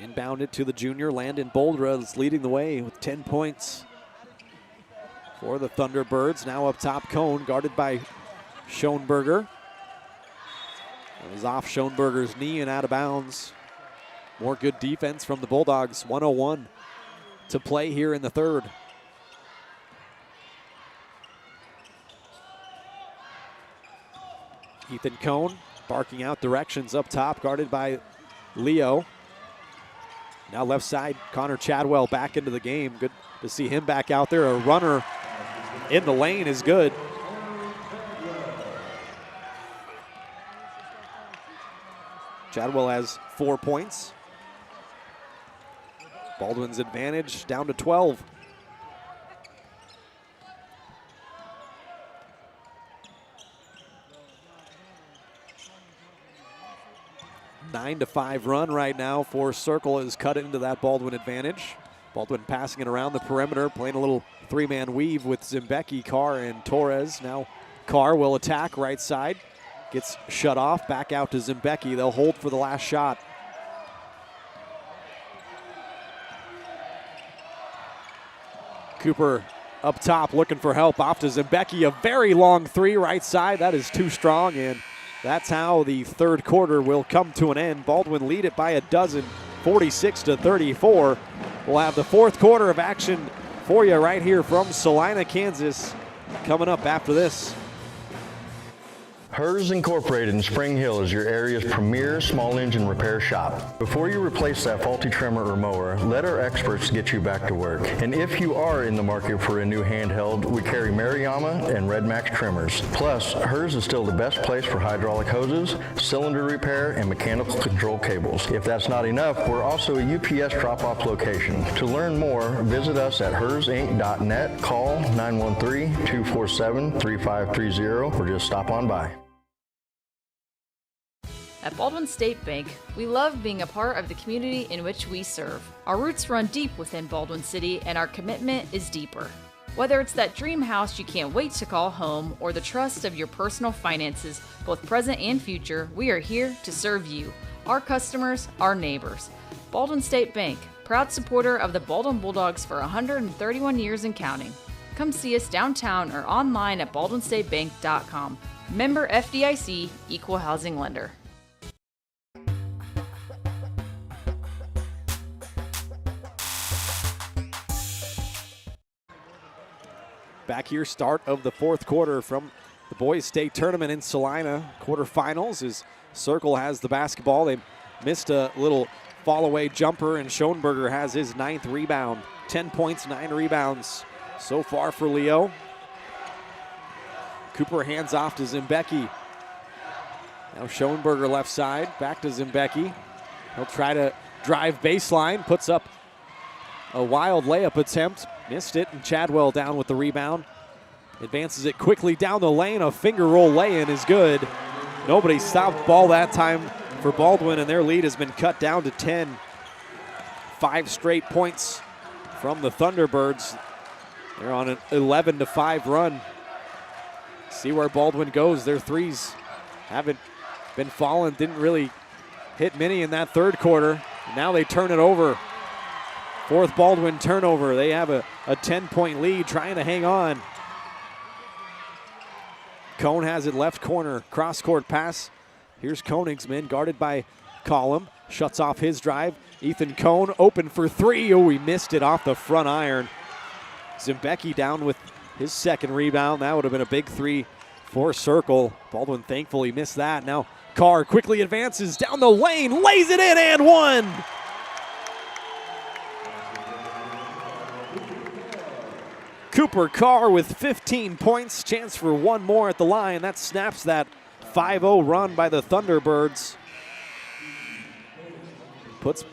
Inbound it to the junior, Landon Boldra is leading the way with 10 points for the Thunderbirds. Now up top, Cone, guarded by Schoenberger. It was off Schoenberger's knee and out of bounds. More good defense from the Bulldogs. 1:01 to play here in the 3rd. Ethan Cone barking out directions up top, guarded by Leo. Now left side, Connor Chadwell back into the game. Good to see him back out there. A runner in the lane is good. Chadwell has 4 points. Baldwin's advantage down to 12. 9-5 run right now for Circle has cut into that Baldwin advantage. Baldwin passing it around the perimeter, playing a little three-man weave with Zimbecki, Carr, and Torres. Now Carr will attack right side. Gets shut off, back out to Zimbecki. They'll hold for the last shot. Cooper up top looking for help, off to Zimbecki. A very long three right side. That is too strong, and that's how the third quarter will come to an end. Baldwin lead it by a dozen, 46-34. We'll have the fourth quarter of action for you right here from Salina, Kansas, coming up after this. Hers Incorporated in Spring Hill is your area's premier small engine repair shop. Before you replace that faulty trimmer or mower, let our experts get you back to work. And if you are in the market for a new handheld, we carry Maruyama and Red Max trimmers. Plus, Hers is still the best place for hydraulic hoses, cylinder repair, and mechanical control cables. If that's not enough, we're also a UPS drop-off location. To learn more, visit us at hersinc.net, call 913-247-3530, or just stop on by. At Baldwin State Bank, we love being a part of the community in which we serve. Our roots run deep within Baldwin City, and our commitment is deeper. Whether it's that dream house you can't wait to call home or the trust of your personal finances, both present and future, we are here to serve you, our customers, our neighbors. Baldwin State Bank, proud supporter of the Baldwin Bulldogs for 131 years and counting. Come see us downtown or online at baldwinstatebank.com. Member FDIC, Equal Housing Lender. Back here, start of the fourth quarter from the boys state tournament in Salina. Quarterfinals as Circle has the basketball. They missed a little fall away jumper, and Schoenberger has his 9th rebound. 10 points, 9 rebounds so far for Leo. Cooper hands off to Zimbecki. Now Schoenberger left side, back to Zimbecki. He'll try to drive baseline, puts up a wild layup attempt. Missed it, and Chadwell down with the rebound. Advances it quickly down the lane. A finger roll lay-in is good. Nobody stopped ball that time for Baldwin, and their lead has been cut down to 10. 5 straight points from the Thunderbirds. They're on an 11-5 run. See where Baldwin goes. Their threes haven't been falling. Didn't really hit many in that third quarter. Now they turn it over. Fourth Baldwin turnover. They have a 10-point lead, trying to hang on. Cone has it left corner. Cross-court pass. Here's Koenigsman, guarded by Collum. Shuts off his drive. Ethan Cone open for three. Oh, he missed it off the front iron. Zimbecki down with his second rebound. That would have been a big three for Circle. Baldwin thankfully missed that. Now Carr quickly advances down the lane, lays it in, and one. Cooper Carr with 15 points, chance for one more at the line. That snaps that 5-0 run by the Thunderbirds. Puts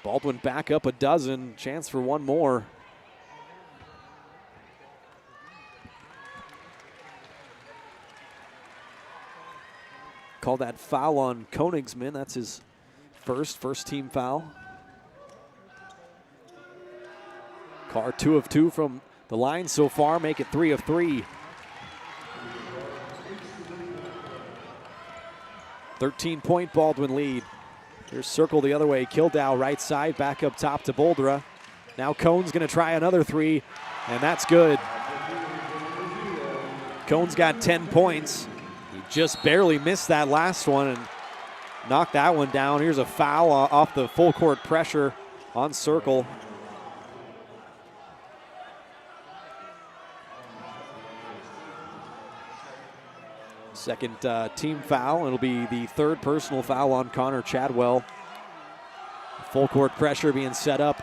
Baldwin back up a dozen, chance for one more. Call that foul on Koenigsman. That's his first team foul. Carr 2 of 2 from the line so far, make it 3 of 3. 13-point Baldwin lead. Here's Circle the other way. Kildow right side, back up top to Boldra. Now Cone's gonna try another three, and that's good. Cone's got 10 points. He just barely missed that last one and knocked that one down. Here's a foul off the full court pressure on Circle. Second team foul. It'll be the third personal foul on Connor Chadwell. Full court pressure being set up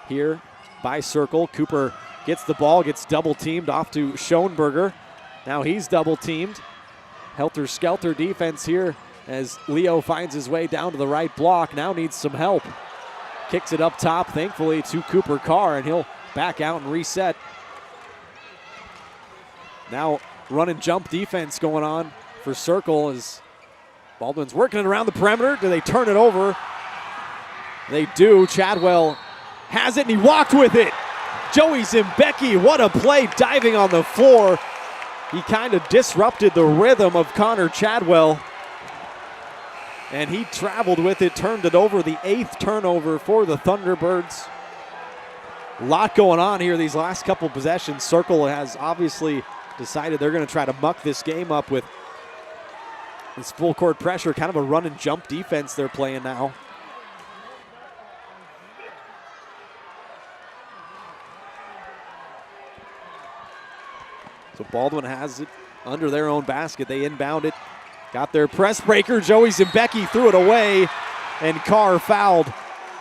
here by Circle. Cooper gets the ball, gets double teamed off to Schoenberger. Now he's double teamed. Helter-skelter defense here as Leo finds his way down to the right block. Now needs some help. Kicks it up top, thankfully, to Cooper Carr, and he'll back out and reset. Now run and jump defense going on for Circle as Baldwin's working it around the perimeter. Do they turn it over? They do. Chadwell has it, and he walked with it. Joey Zimbecki, what a play, diving on the floor. He kind of disrupted the rhythm of Connor Chadwell, and he traveled with it, turned it over, the 8th turnover for the Thunderbirds. A lot going on here these last couple possessions. Circle has obviously decided they're going to try to muck this game up with this full court pressure, kind of a run and jump defense they're playing now. So Baldwin has it under their own basket. They inbound it. Got their press breaker. Joey Zimbecki threw it away, and Carr fouled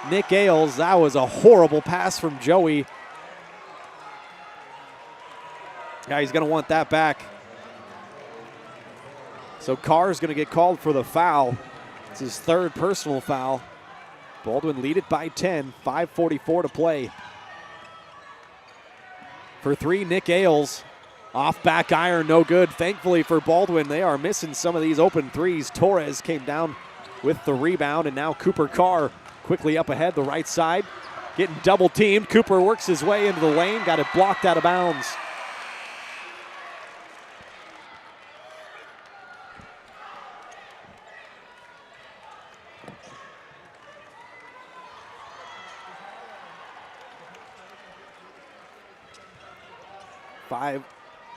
Nick Ailes. That was a horrible pass from Joey. Yeah, he's going to want that back. So Carr's going to get called for the foul. It's his 3rd personal foul. Baldwin lead it by 10, 5:44 to play. For 3, Nick Ailes. Off back iron, no good. Thankfully for Baldwin, they are missing some of these open threes. Torres came down with the rebound, and now Cooper Carr quickly up ahead, the right side. Getting double teamed. Cooper works his way into the lane, got it blocked out of bounds.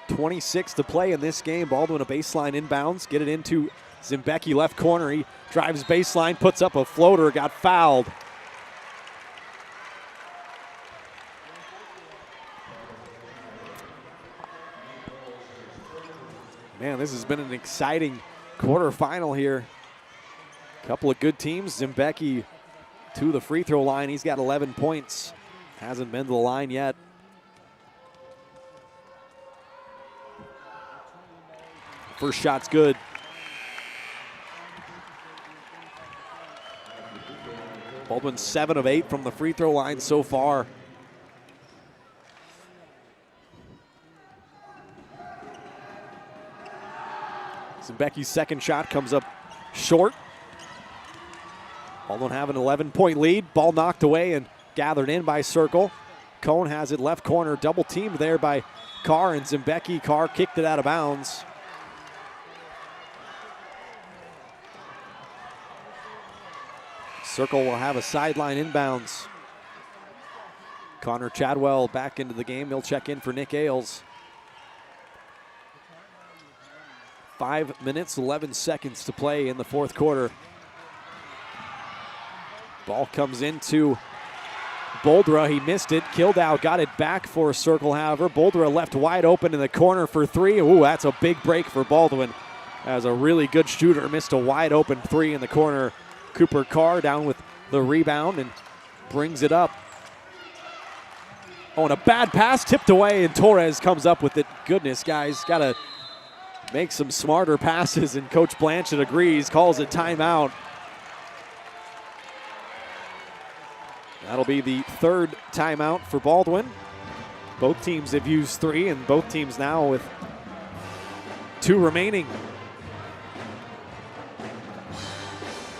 .26 to play in this game. Baldwin a baseline inbounds. Get it into Zimbecki, left corner. He drives baseline, puts up a floater, got fouled. Man, this has been an exciting quarterfinal here. Couple of good teams. Zimbecki to the free throw line. He's got 11 points. Hasn't been to the line yet. First shot's good. Baldwin 7 of 8 from the free throw line so far. Zimbecki's second shot comes up short. Baldwin have an 11-point lead. Ball knocked away and gathered in by Circle. Cone has it left corner, double teamed there by Carr and Zimbecki. Carr kicked it out of bounds. Circle will have a sideline inbounds. Connor Chadwell back into the game. He'll check in for Nick Ailes. 5 minutes, 11 seconds to play in the fourth quarter. Ball comes into Boldra. He missed it. Kildow got it back for Circle, however. Boldra left wide open in the corner for 3. Ooh, that's a big break for Baldwin. As a really good shooter missed a wide open 3 in the corner. Cooper Carr down with the rebound and brings it up. Oh, and a bad pass tipped away, and Torres comes up with it. Goodness, guys, got to make some smarter passes, and Coach Blanchett agrees, calls it timeout. That'll be the 3rd timeout for Baldwin. Both teams have used 3, and both teams now with 2 remaining.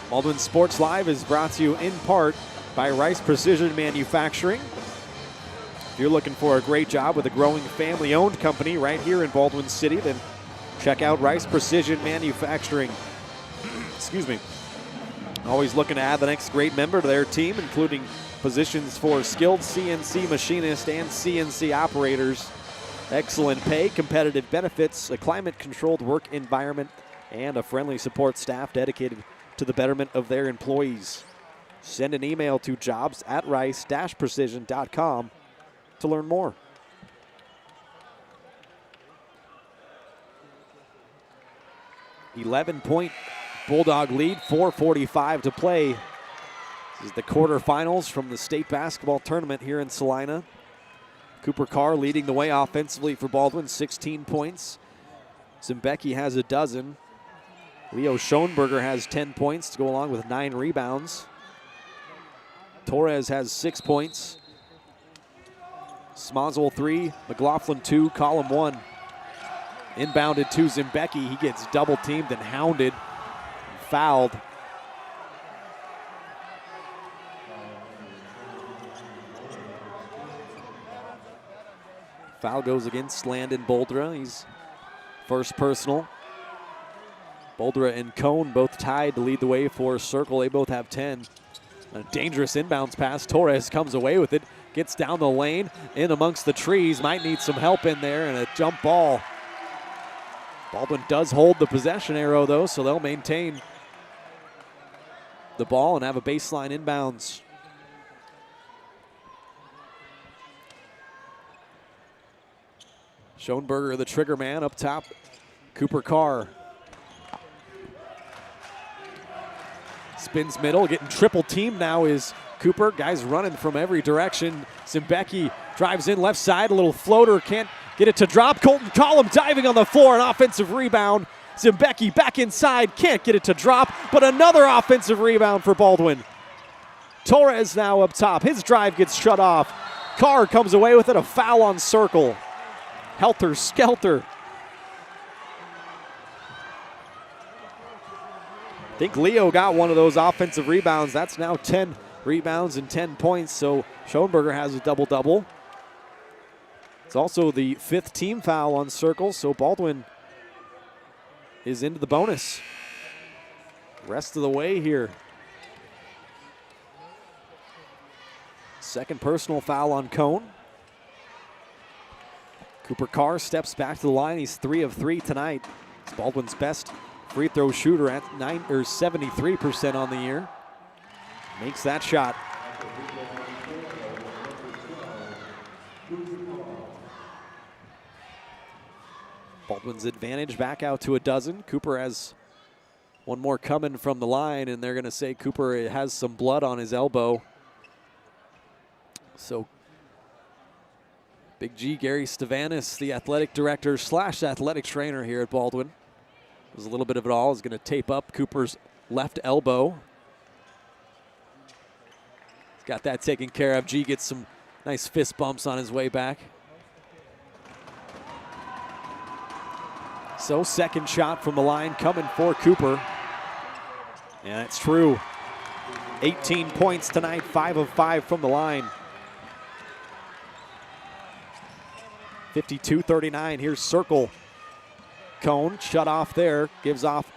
Baldwin Sports Live is brought to you in part by Rice Precision Manufacturing. If you're looking for a great job with a growing family-owned company right here in Baldwin City, then check out Rice Precision Manufacturing. Excuse me. Always looking to add the next great member to their team, including positions for skilled CNC machinists and CNC operators. Excellent pay, competitive benefits, a climate-controlled work environment, and a friendly support staff dedicated to the betterment of their employees. Send an email to jobs@rice-precision.com to learn more. .11 Bulldog lead, 4:45 to play. This is the quarterfinals from the state basketball tournament here in Salina. Cooper Carr leading the way offensively for Baldwin, 16 points. Zimbecki has a dozen. Leo Schoenberger has 10 points to go along with 9 rebounds. Torres has 6 points. Smonzel 3, McLaughlin 2, Column 1. Inbounded to Zimbecki. He gets double teamed and hounded, fouled. Foul goes against Landon Boldra. He's first personal. Boldra and Cone both tied to lead the way for Circle. They both have 10. A dangerous inbounds pass. Torres comes away with it. Gets down the lane, in amongst the trees. Might need some help in there, and a jump ball. Baldwin does hold the possession arrow, though, so they'll maintain the ball and have a baseline inbounds. Schoenberger, the trigger man, up top. Cooper Carr. Spins middle, getting triple teamed now is Cooper. Guys running from every direction. Zimbecki drives in left side, a little floater, can't get it to drop. Colton Collum diving on the floor, an offensive rebound. Zimbecki back inside, can't get it to drop, but another offensive rebound for Baldwin. Torres now up top, his drive gets shut off. Carr comes away with it, a foul on Circle. Helter skelter. I think Leo got one of those offensive rebounds. That's now 10 rebounds and 10 points, so Schoenberger has a double-double. It's also the 5th team foul on Circle, so Baldwin is into the bonus. Rest of the way here. Second personal foul on Cone. Cooper Carr steps back to the line. He's 3 of 3 tonight. It's Baldwin's best free throw shooter at 73% on the year. Makes that shot. Baldwin's advantage back out to a dozen. Cooper has one more coming from the line, and they're going to say Cooper has some blood on his elbow. So Big G, Gary Stavanis, the athletic director / athletic trainer here at Baldwin. There's a little bit of it all. Is going to tape up Cooper's left elbow. He's got that taken care of. G gets some nice fist bumps on his way back. So second shot from the line coming for Cooper. And it's true. 18 points tonight, 5 of 5 from the line. 52-39, here's Circle. Cone shut off there, gives off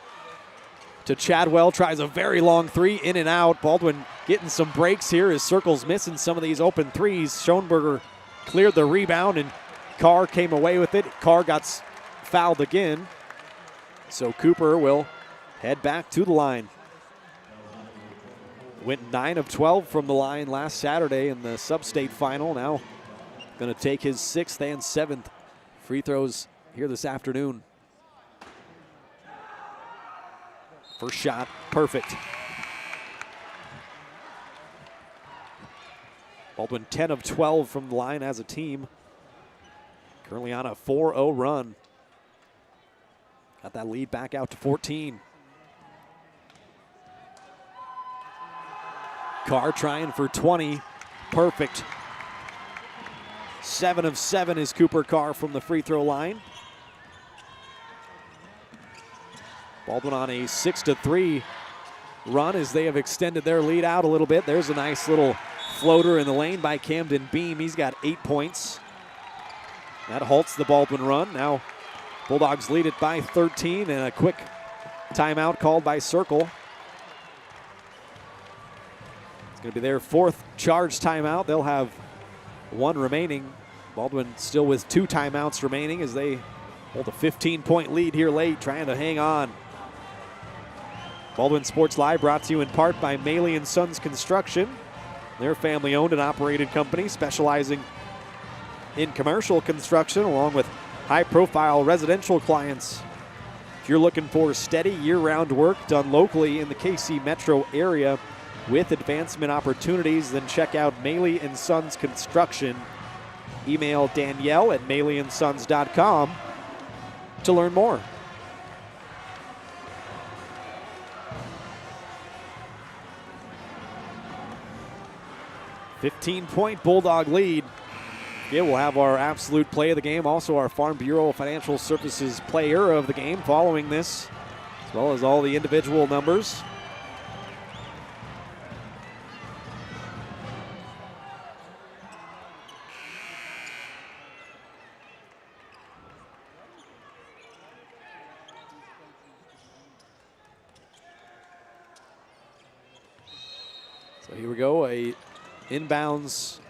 to Chadwell, tries a very long 3, in and out. Baldwin getting some breaks here as Circle's missing some of these open 3s. Schoenberger cleared the rebound and Carr came away with it. Carr got fouled again. So Cooper will head back to the line. Went 9 of 12 from the line last Saturday in the sub-state final. Now going to take his 6th and 7th free throws here this afternoon. First shot, perfect. Baldwin 10 of 12 from the line as a team. Currently on a 4-0 run. Got that lead back out to 14. Carr trying for 20, perfect. 7 of 7 is Cooper Carr from the free throw line. Baldwin on a 6-3 run as they have extended their lead out a little bit. There's a nice little floater in the lane by Camden Beam. He's got 8 points. That halts the Baldwin run. Now Bulldogs lead it by 13, and a quick timeout called by Circle. It's going to be their 4th charge timeout. They'll have 1 remaining. Baldwin still with 2 timeouts remaining as they hold a 15-point lead here late, trying to hang on. Baldwin Sports Live brought to you in part by Maley & Sons Construction. They're a family-owned and operated company specializing in commercial construction along with high-profile residential clients. If you're looking for steady year-round work done locally in the KC metro area with advancement opportunities, then check out Maley & Sons Construction. email Danielle@maliansons.com to learn more. $15-point Bulldog lead. Yeah, we'll have our absolute play of the game, also our Farm Bureau Financial Services player of the game following this, as well as all the individual numbers. So here we go, a inbounds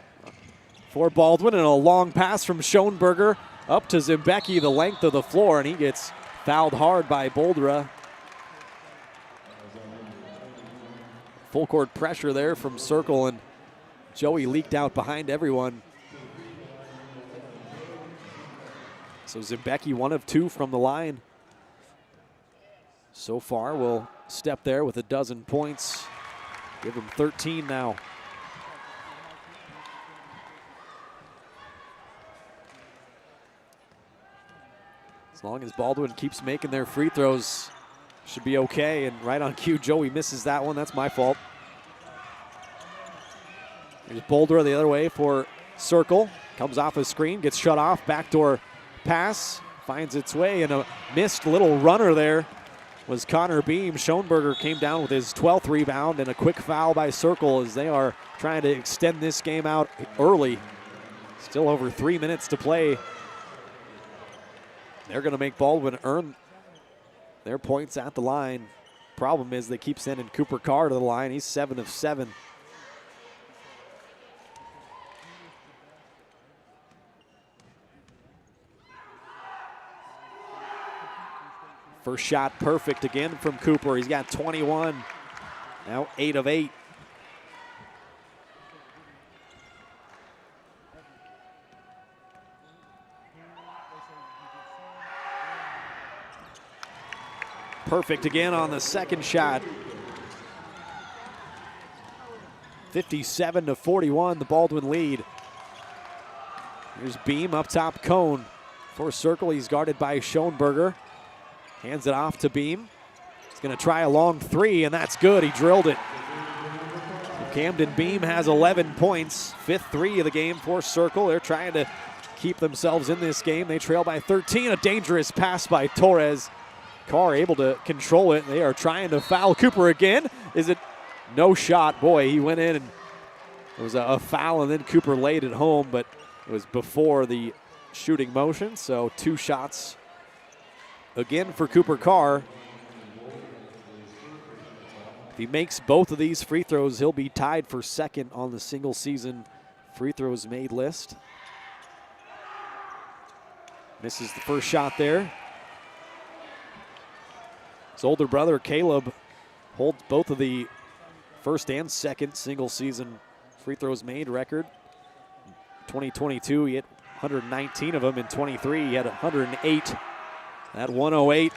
for Baldwin, and a long pass from Schoenberger up to Zimbecki, the length of the floor, and he gets fouled hard by Boldra. Full court pressure there from Circle, and Joey leaked out behind everyone. So Zimbecki 1 of 2 from the line. So far, will step there with a dozen points. Give him 13 now. As long as Baldwin keeps making their free throws, should be okay. And right on cue, Joey misses that one. That's my fault. Here's Boulder the other way for Circle. Comes off a screen, gets shut off. Backdoor pass finds its way, and a missed little runner there was Connor Beam. Schoenberger came down with his 12th rebound, and a quick foul by Circle as they are trying to extend this game out early. Still over 3 minutes to play. They're going to make Baldwin earn their points at the line. Problem is they keep sending Cooper Carr to the line. He's 7 of 7. First shot perfect again from Cooper. He's got 21. Now 8 of 8. Perfect again on the second shot. 57-41, the Baldwin lead. Here's Beam up top, Cone for Circle. He's guarded by Schoenberger. Hands it off to Beam. He's going to try a long three, and that's good. He drilled it. Camden Beam has 11 points, 5th three of the game for Circle. They're trying to keep themselves in this game. They trail by 13. A dangerous pass by Torres. Carr able to control it. They are trying to foul Cooper again. Is it no shot? Boy, he went in and it was a foul, and then Cooper laid it home, but it was before the shooting motion. So 2 shots again for Cooper Carr. If he makes both of these free throws, he'll be tied for second on the single season free throws made list. Misses the first shot there. His older brother, Caleb, holds both of the first and second single season free throws made record. 2022, he hit 119 of them. In 23, he had 108. That 108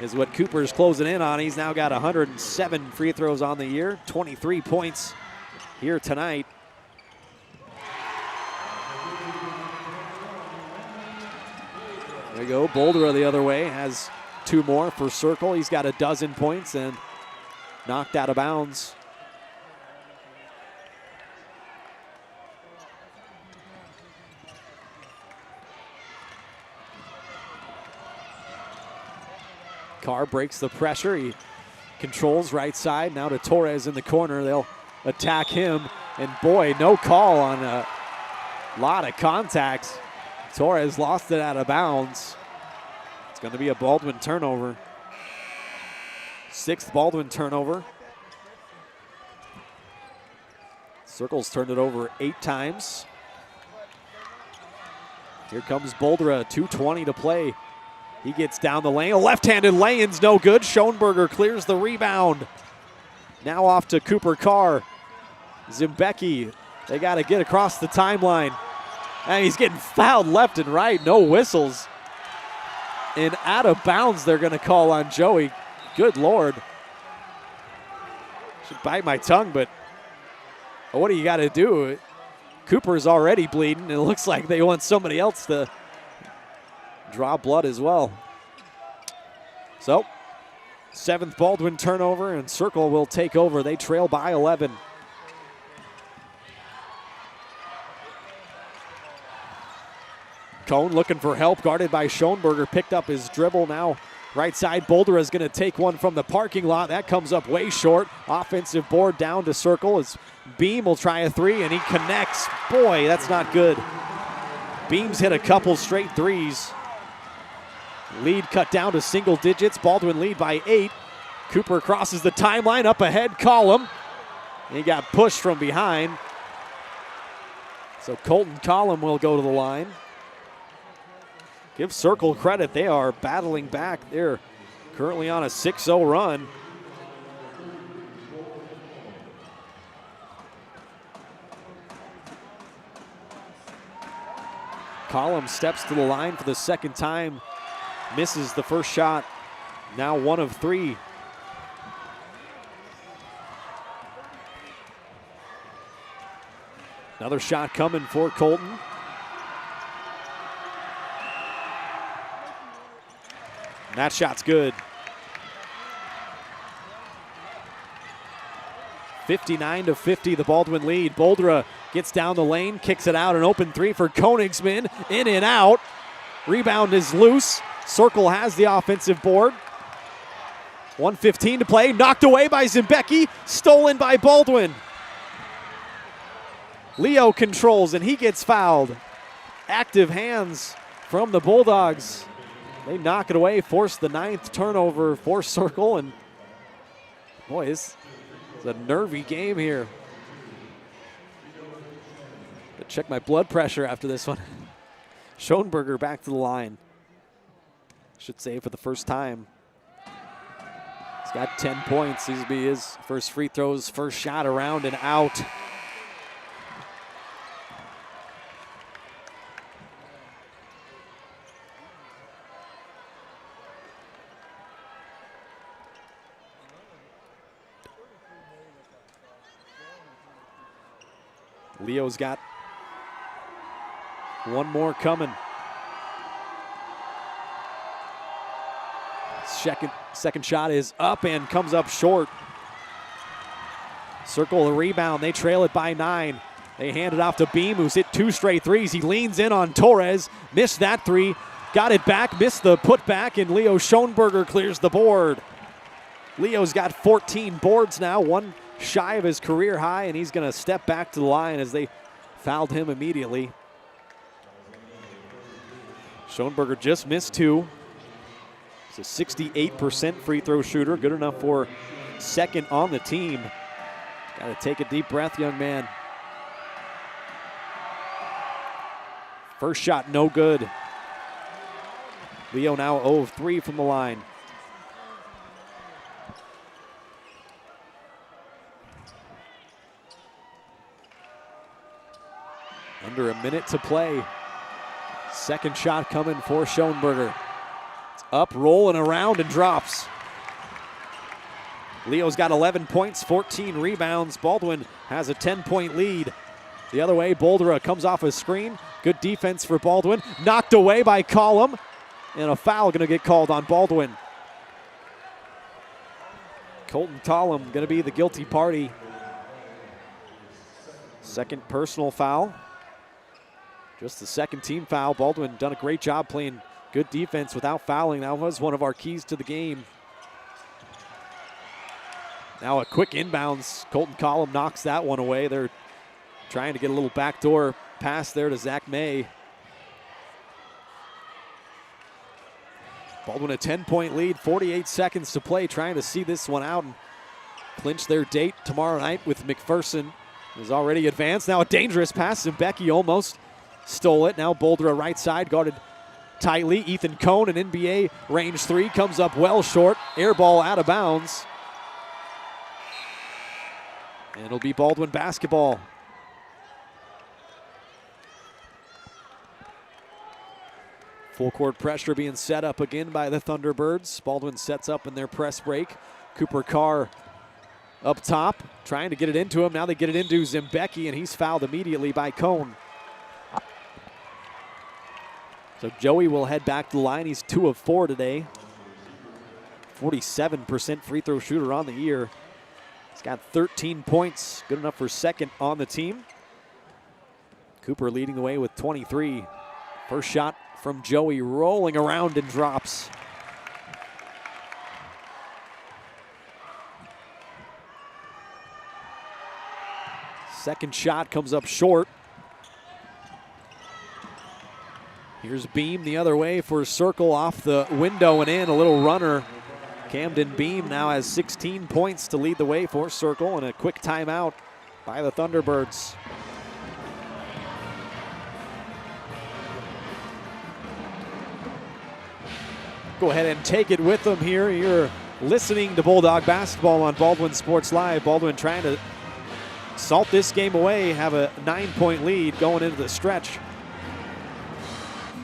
is what Cooper's closing in on. He's now got 107 free throws on the year, 23 points here tonight. There you go, Boulder the other way has 2 more for Circle. He's got a dozen points and knocked out of bounds. Carr breaks the pressure. He controls right side. Now to Torres in the corner. They'll attack him. And boy, no call on a lot of contacts. Torres lost it out of bounds. It's going to be a Baldwin turnover. 6th Baldwin turnover. Circle's turned it over 8 times. Here comes Boldra, 2:20 to play. He gets down the lane. A left-handed lay-in's no good. Schoenberger clears the rebound. Now off to Cooper Carr. Zimbecki, they got to get across the timeline. And he's getting fouled left and right. No whistles. And out of bounds they're going to call on Joey. Good Lord. Should bite my tongue, but what do you got to do? Cooper's already bleeding, and it looks like they want somebody else to draw blood as well. So, 7th Baldwin turnover, and Circle will take over. They trail by 11. Cone looking for help, guarded by Schoenberger, picked up his dribble. Now right side, Boulder is going to take one from the parking lot. That comes up way short. Offensive board down to Circle as Beam will try a three, and he connects. Boy, that's not good. Beam's hit a couple straight threes. Lead cut down to single digits. Baldwin lead by 8. Cooper crosses the timeline, up ahead, Collum. He got pushed from behind. So Colton Collum will go to the line. Give Circle credit, they are battling back. They're currently on a 6-0 run. Collum steps to the line for the second time, misses the first shot, now 1 of 3. Another shot coming for Colton. And that shot's good. 59-50, the Baldwin lead. Boldra gets down the lane, kicks it out, an open three for Koenigsman. In and out. Rebound is loose. Circle has the offensive board. 1:15 to play. Knocked away by Zimbecki. Stolen by Baldwin. Leo controls, and he gets fouled. Active hands from the Bulldogs. They knock it away, force the 9th turnover for Circle, and boy, this is a nervy game here. Gotta check my blood pressure after this one. Schoenberger back to the line. Should say for the first time. He's got 10 points. These will be his first free throws, first shot around and out. Leo's got one more coming. Second shot is up and comes up short. Circle a rebound. They trail it by 9. They hand it off to Beam, who's hit 2 straight threes. He leans in on Torres. Missed that 3. Got it back. Missed the putback, and Leo Schoenberger clears the board. Leo's got 14 boards now. 1 shy of his career high, and he's going to step back to the line as they fouled him immediately. Schoenberger just missed 2. He's a 68% free throw shooter, good enough for second on the team. Got to take a deep breath, young man. First shot, no good. Leo now 0 of 3 from the line. Under a minute to play. Second shot coming for Schoenberger. It's up, rolling around, and drops. Leo's got 11 points, 14 rebounds. Baldwin has a 10-point lead. The other way, Boldera comes off a screen. Good defense for Baldwin. Knocked away by Collum. And a foul going to get called on Baldwin. Colton Collum going to be the guilty party. Second personal foul. Just the second team foul. Baldwin done a great job playing good defense without fouling. That was one of our keys to the game. Now a quick inbounds. Colton Collum knocks that one away. They're trying to get a little backdoor pass there to Zach May. Baldwin a 10-point lead, 48 seconds to play, trying to see this one out and clinch their date tomorrow night with McPherson. Is already advanced. Now a dangerous pass, and Becky almost stole it. Now Boulder right side, guarded tightly. Ethan Cohn, an NBA range 3, comes up well short. Air ball out of bounds. And it'll be Baldwin basketball. Full court pressure being set up again by the Thunderbirds. Baldwin sets up in their press break. Cooper Carr up top, trying to get it into him. Now they get it into Zimbecki, and he's fouled immediately by Cone. So Joey will head back to the line. He's 2 of 4 today. 47% free throw shooter on the year. He's got 13 points, good enough for second on the team. Cooper leading the way with 23. First shot from Joey, rolling around and drops. Second shot comes up short. Here's Beam the other way for Circle, off the window and in. A little runner. Camden Beam now has 16 points to lead the way for Circle, and a quick timeout by the Thunderbirds. Go ahead and take it with them here. You're listening to Bulldog Basketball on Baldwin Sports Live. Baldwin trying to salt this game away, have a 9-point lead going into the stretch.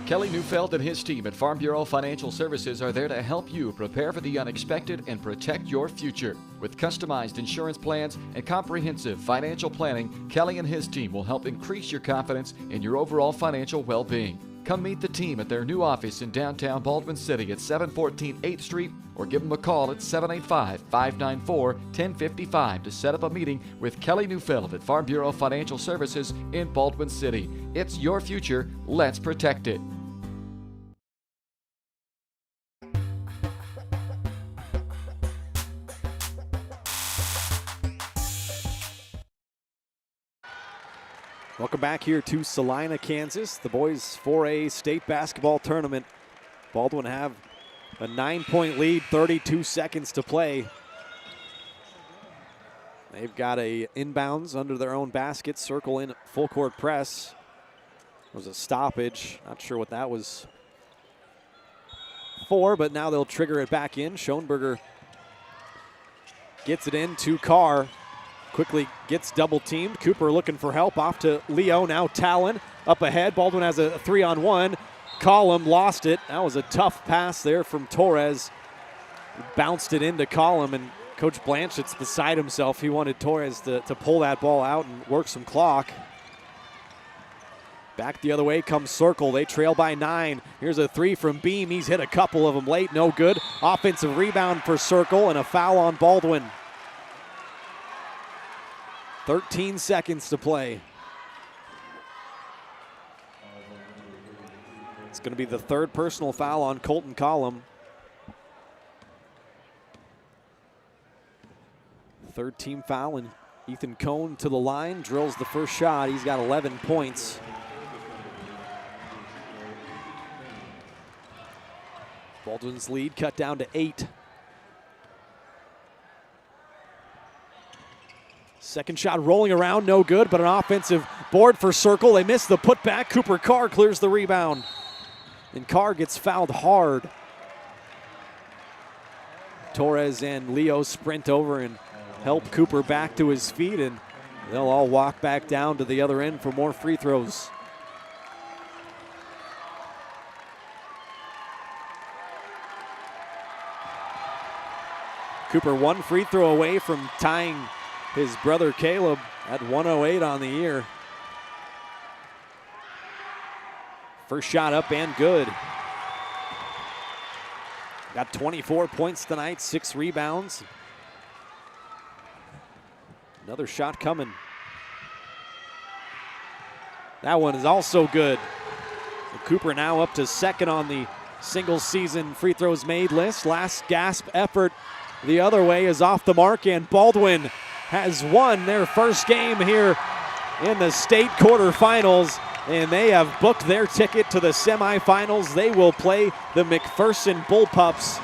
Kelly Neufeld and his team at Farm Bureau Financial Services are there to help you prepare for the unexpected and protect your future. With customized insurance plans and comprehensive financial planning, Kelly and his team will help increase your confidence in your overall financial well-being. Come meet the team at their new office in downtown Baldwin City at 714 8th Street, or give them a call at 785-594-1055 to set up a meeting with Kelly Neufeld at Farm Bureau Financial Services in Baldwin City. It's your future. Let's protect it. Welcome back here to Salina, Kansas. The boys 4A state basketball tournament. Baldwin have a 9-point lead, 32 seconds to play. They've got a inbounds under their own basket, Circle in full court press. There was a stoppage, not sure what that was for, but now they'll trigger it back in. Schoenberger gets it in to Carr. Quickly gets double teamed. Cooper looking for help, off to Leo. Now Talon up ahead. Baldwin has a 3-on-1. Collum lost it. That was a tough pass there from Torres. Bounced it into Collum, and Coach Blanchett's beside himself. He wanted Torres to pull that ball out and work some clock. Back the other way comes Circle. They trail by 9. Here's a 3 from Beam. He's hit a couple of them late. No good. Offensive rebound for Circle, and a foul on Baldwin. 13 seconds to play. It's going to be the third personal foul on Colton Collum. Third team foul, and Ethan Cone to the line, drills the first shot. He's got 11 points. Baldwin's lead cut down to 8. Second shot rolling around, no good, but an offensive board for Circle. They miss the putback. Cooper Carr clears the rebound. And Carr gets fouled hard. Torres and Leo sprint over and help Cooper back to his feet, and they'll all walk back down to the other end for more free throws. Cooper one free throw away from tying his brother Caleb at 108 on the year. First shot up and good. Got 24 points tonight, 6 rebounds. Another shot coming. That one is also good. So Cooper now up to second on the single season free throws made list. Last gasp effort the other way is off the mark, and Baldwin has won their first game here in the state quarterfinals, and they have booked their ticket to the semifinals. They will play the McPherson Bullpups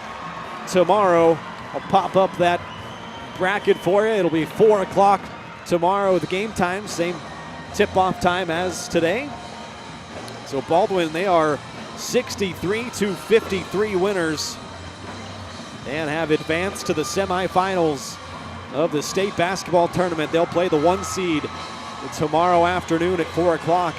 tomorrow. I'll pop up that bracket for you. It'll be 4 o'clock tomorrow with game time, same tip-off time as today. So Baldwin, they are 63-53 winners and have advanced to the semifinals of the state basketball tournament. They'll play the 1 seed tomorrow afternoon at 4 o'clock.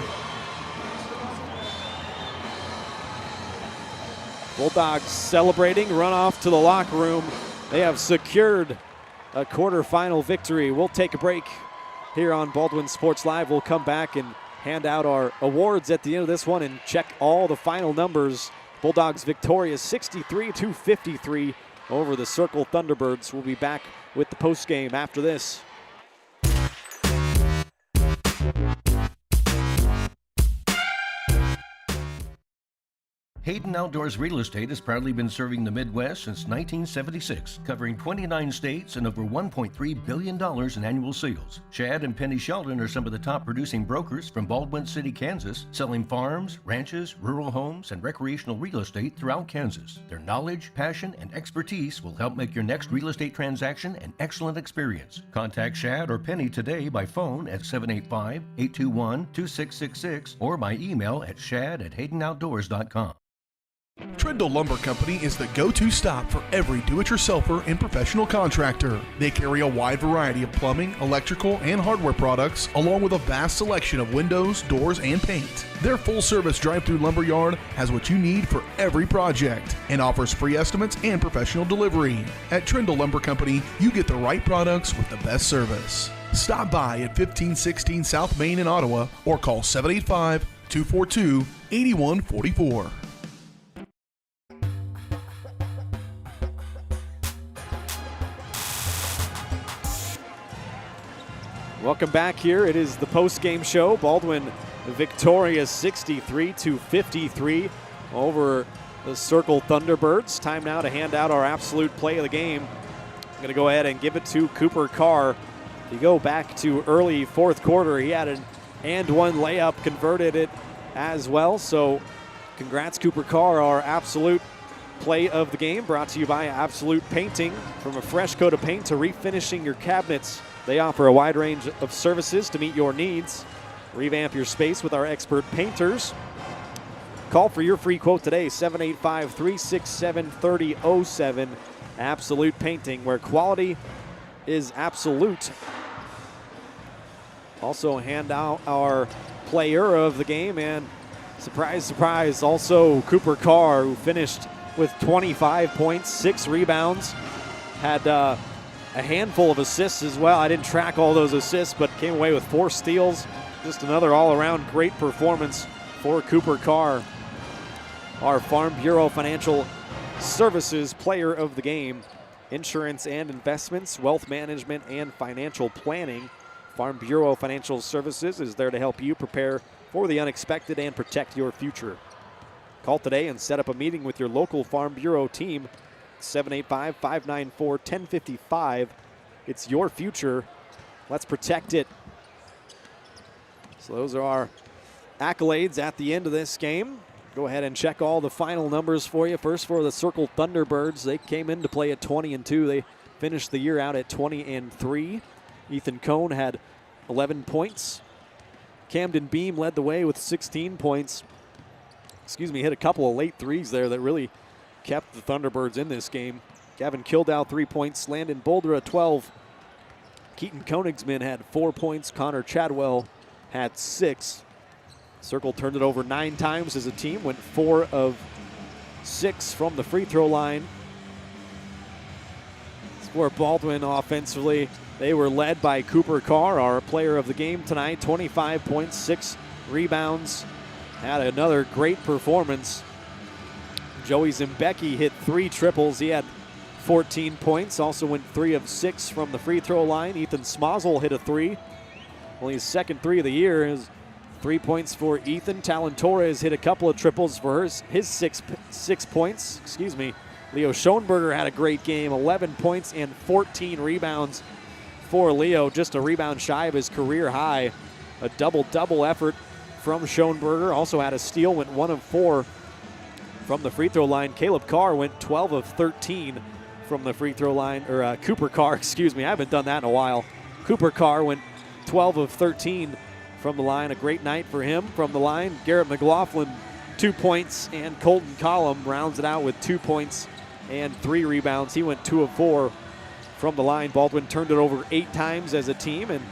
Bulldogs celebrating, run off to the locker room. They have secured a quarterfinal victory. We'll take a break here on Baldwin Sports Live. We'll come back and hand out our awards at the end of this one and check all the final numbers. Bulldogs victorious 63-53 over the Circle Thunderbirds. We'll be back with the postgame after this. Hayden Outdoors Real Estate has proudly been serving the Midwest since 1976, covering 29 states and over $1.3 billion in annual sales. Chad and Penny Sheldon are some of the top producing brokers from Baldwin City, Kansas, selling farms, ranches, rural homes, and recreational real estate throughout Kansas. Their knowledge, passion, and expertise will help make your next real estate transaction an excellent experience. Contact Chad or Penny today by phone at 785-821-2666 or by email at shad@haydenoutdoors.com. Trindle Lumber Company is the go-to stop for every do-it-yourselfer and professional contractor. They carry a wide variety of plumbing, electrical, and hardware products, along with a vast selection of windows, doors, and paint. Their full-service drive-through lumber yard has what you need for every project and offers free estimates and professional delivery. At Trindle Lumber Company, you get the right products with the best service. Stop by at 1516 South Main in Ottawa or call 785-242-8144. Welcome back here. It is the post-game show. Baldwin victorious 63-53 over the Circle Thunderbirds. Time now to hand out our absolute play of the game. I'm going to go ahead and give it to Cooper Carr. If you go back to early fourth quarter, he had an and-one layup, converted it as well. So congrats, Cooper Carr, our absolute play of the game, brought to you by Absolute Painting. From a fresh coat of paint to refinishing your cabinets, they offer a wide range of services to meet your needs. Revamp your space with our expert painters. Call for your free quote today, 785-367-3007. Absolute Painting, where quality is absolute. Also hand out our player of the game, and surprise, surprise, also Cooper Carr, who finished with 25 points, 6 rebounds, had a handful of assists as well. I didn't track all those assists, but came away with 4 steals. Just another all-around great performance for Cooper Carr, our Farm Bureau Financial Services player of the game. Insurance and investments, wealth management, and financial planning. Farm Bureau Financial Services is there to help you prepare for the unexpected and protect your future. Call today and set up a meeting with your local Farm Bureau team. 785-594-1055. It's your future. Let's protect it. So those are our accolades at the end of this game. Go ahead and check all the final numbers for you. First for the Circle Thunderbirds. They came into play at 20-2. They finished the year out at 20-3. Ethan Cohn had 11 points. Camden Beam led the way with 16 points. Hit a couple of late threes there that really kept the Thunderbirds in this game. Gavin Kildow, 3 points. Landon Boulder at 12. Keaton Koenigsman had 4 points. Connor Chadwell had 6. Circle turned it over 9 times as a team. Went 4 of 6 from the free throw line. For Baldwin offensively, they were led by Cooper Carr, our player of the game tonight. 25 points, 6 rebounds. Had another great performance. Joey Zimbecki hit 3 triples. He had 14 points. Also went 3 of 6 from the free throw line. Ethan Smozzle hit a 3. Only his second 3 of the year. Is 3 points for Ethan. Talon Torres hit a couple of triples for his 6 points. Leo Schoenberger had a great game. 11 points and 14 rebounds for Leo. Just a rebound shy of his career high. A double-double effort from Schoenberger. Also had a steal. Went 1 of 4 from the free throw line. Caleb Carr went 12 of 13 from the free throw line. Cooper Carr, I haven't done that in a while. Cooper Carr went 12 of 13 from the line. A great night for him from the line. Garrett McLaughlin, 2 points, and Colton Collum rounds it out with 2 points and 3 rebounds. He went 2 of 4 from the line. Baldwin turned it over 8 times as a team and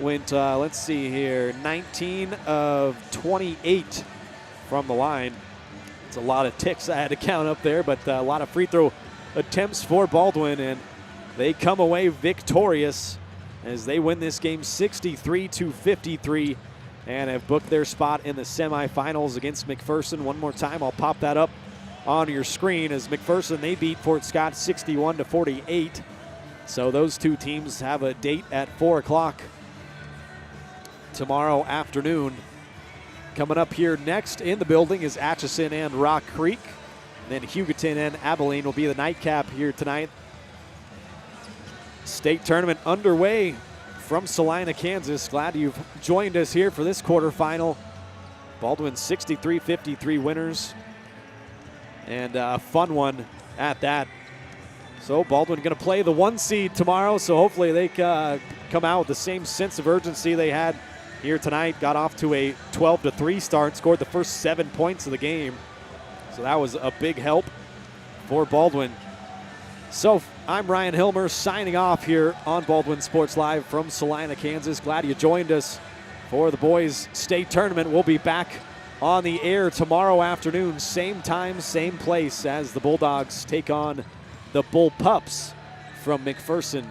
went, 19 of 28 from the line. A lot of ticks I had to count up there, but a lot of free throw attempts for Baldwin, and they come away victorious as they win this game 63-53 and have booked their spot in the semifinals against McPherson. One more time, I'll pop that up on your screen as McPherson, they beat Fort Scott 61-48. So those two teams have a date at 4 o'clock tomorrow afternoon. Coming up here next in the building is Atchison and Rock Creek. Then Hugoton and Abilene will be the nightcap here tonight. State tournament underway from Salina, Kansas. Glad you've joined us here for this quarterfinal. Baldwin 63-53 winners. And a fun one at that. So Baldwin going to play the 1 seed tomorrow, so hopefully they come out with the same sense of urgency they had here tonight. Got off to a 12-3 start, scored the first 7 points of the game. So that was a big help for Baldwin. So I'm Ryan Hilmer signing off here on Baldwin Sports Live from Salina, Kansas. Glad you joined us for the boys state tournament. We'll be back on the air tomorrow afternoon, same time, same place, as the Bulldogs take on the Bull Pups from McPherson.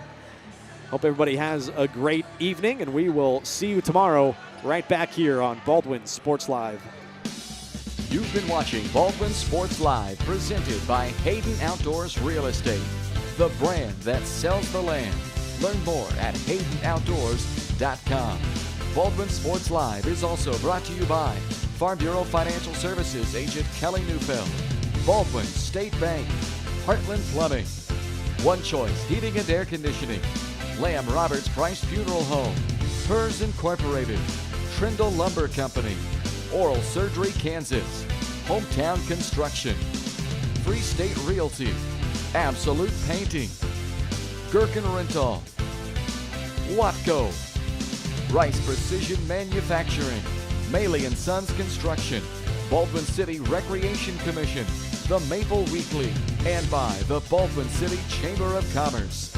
Hope everybody has a great evening, and we will see you tomorrow right back here on Baldwin Sports Live. You've been watching Baldwin Sports Live, presented by Hayden Outdoors Real Estate, the brand that sells the land. Learn more at HaydenOutdoors.com. Baldwin Sports Live is also brought to you by Farm Bureau Financial Services agent Kelly Neufeld, Baldwin State Bank, Heartland Plumbing, One Choice Heating and Air Conditioning, Lamb Roberts Price Funeral Home, Hers Incorporated, Trindle Lumber Company, Oral Surgery Kansas, Hometown Construction, Free State Realty, Absolute Painting, Gherkin Rental, Watco, Rice Precision Manufacturing, Maley & Sons Construction, Baldwin City Recreation Commission, the Maple Weekly, and by the Baldwin City Chamber of Commerce.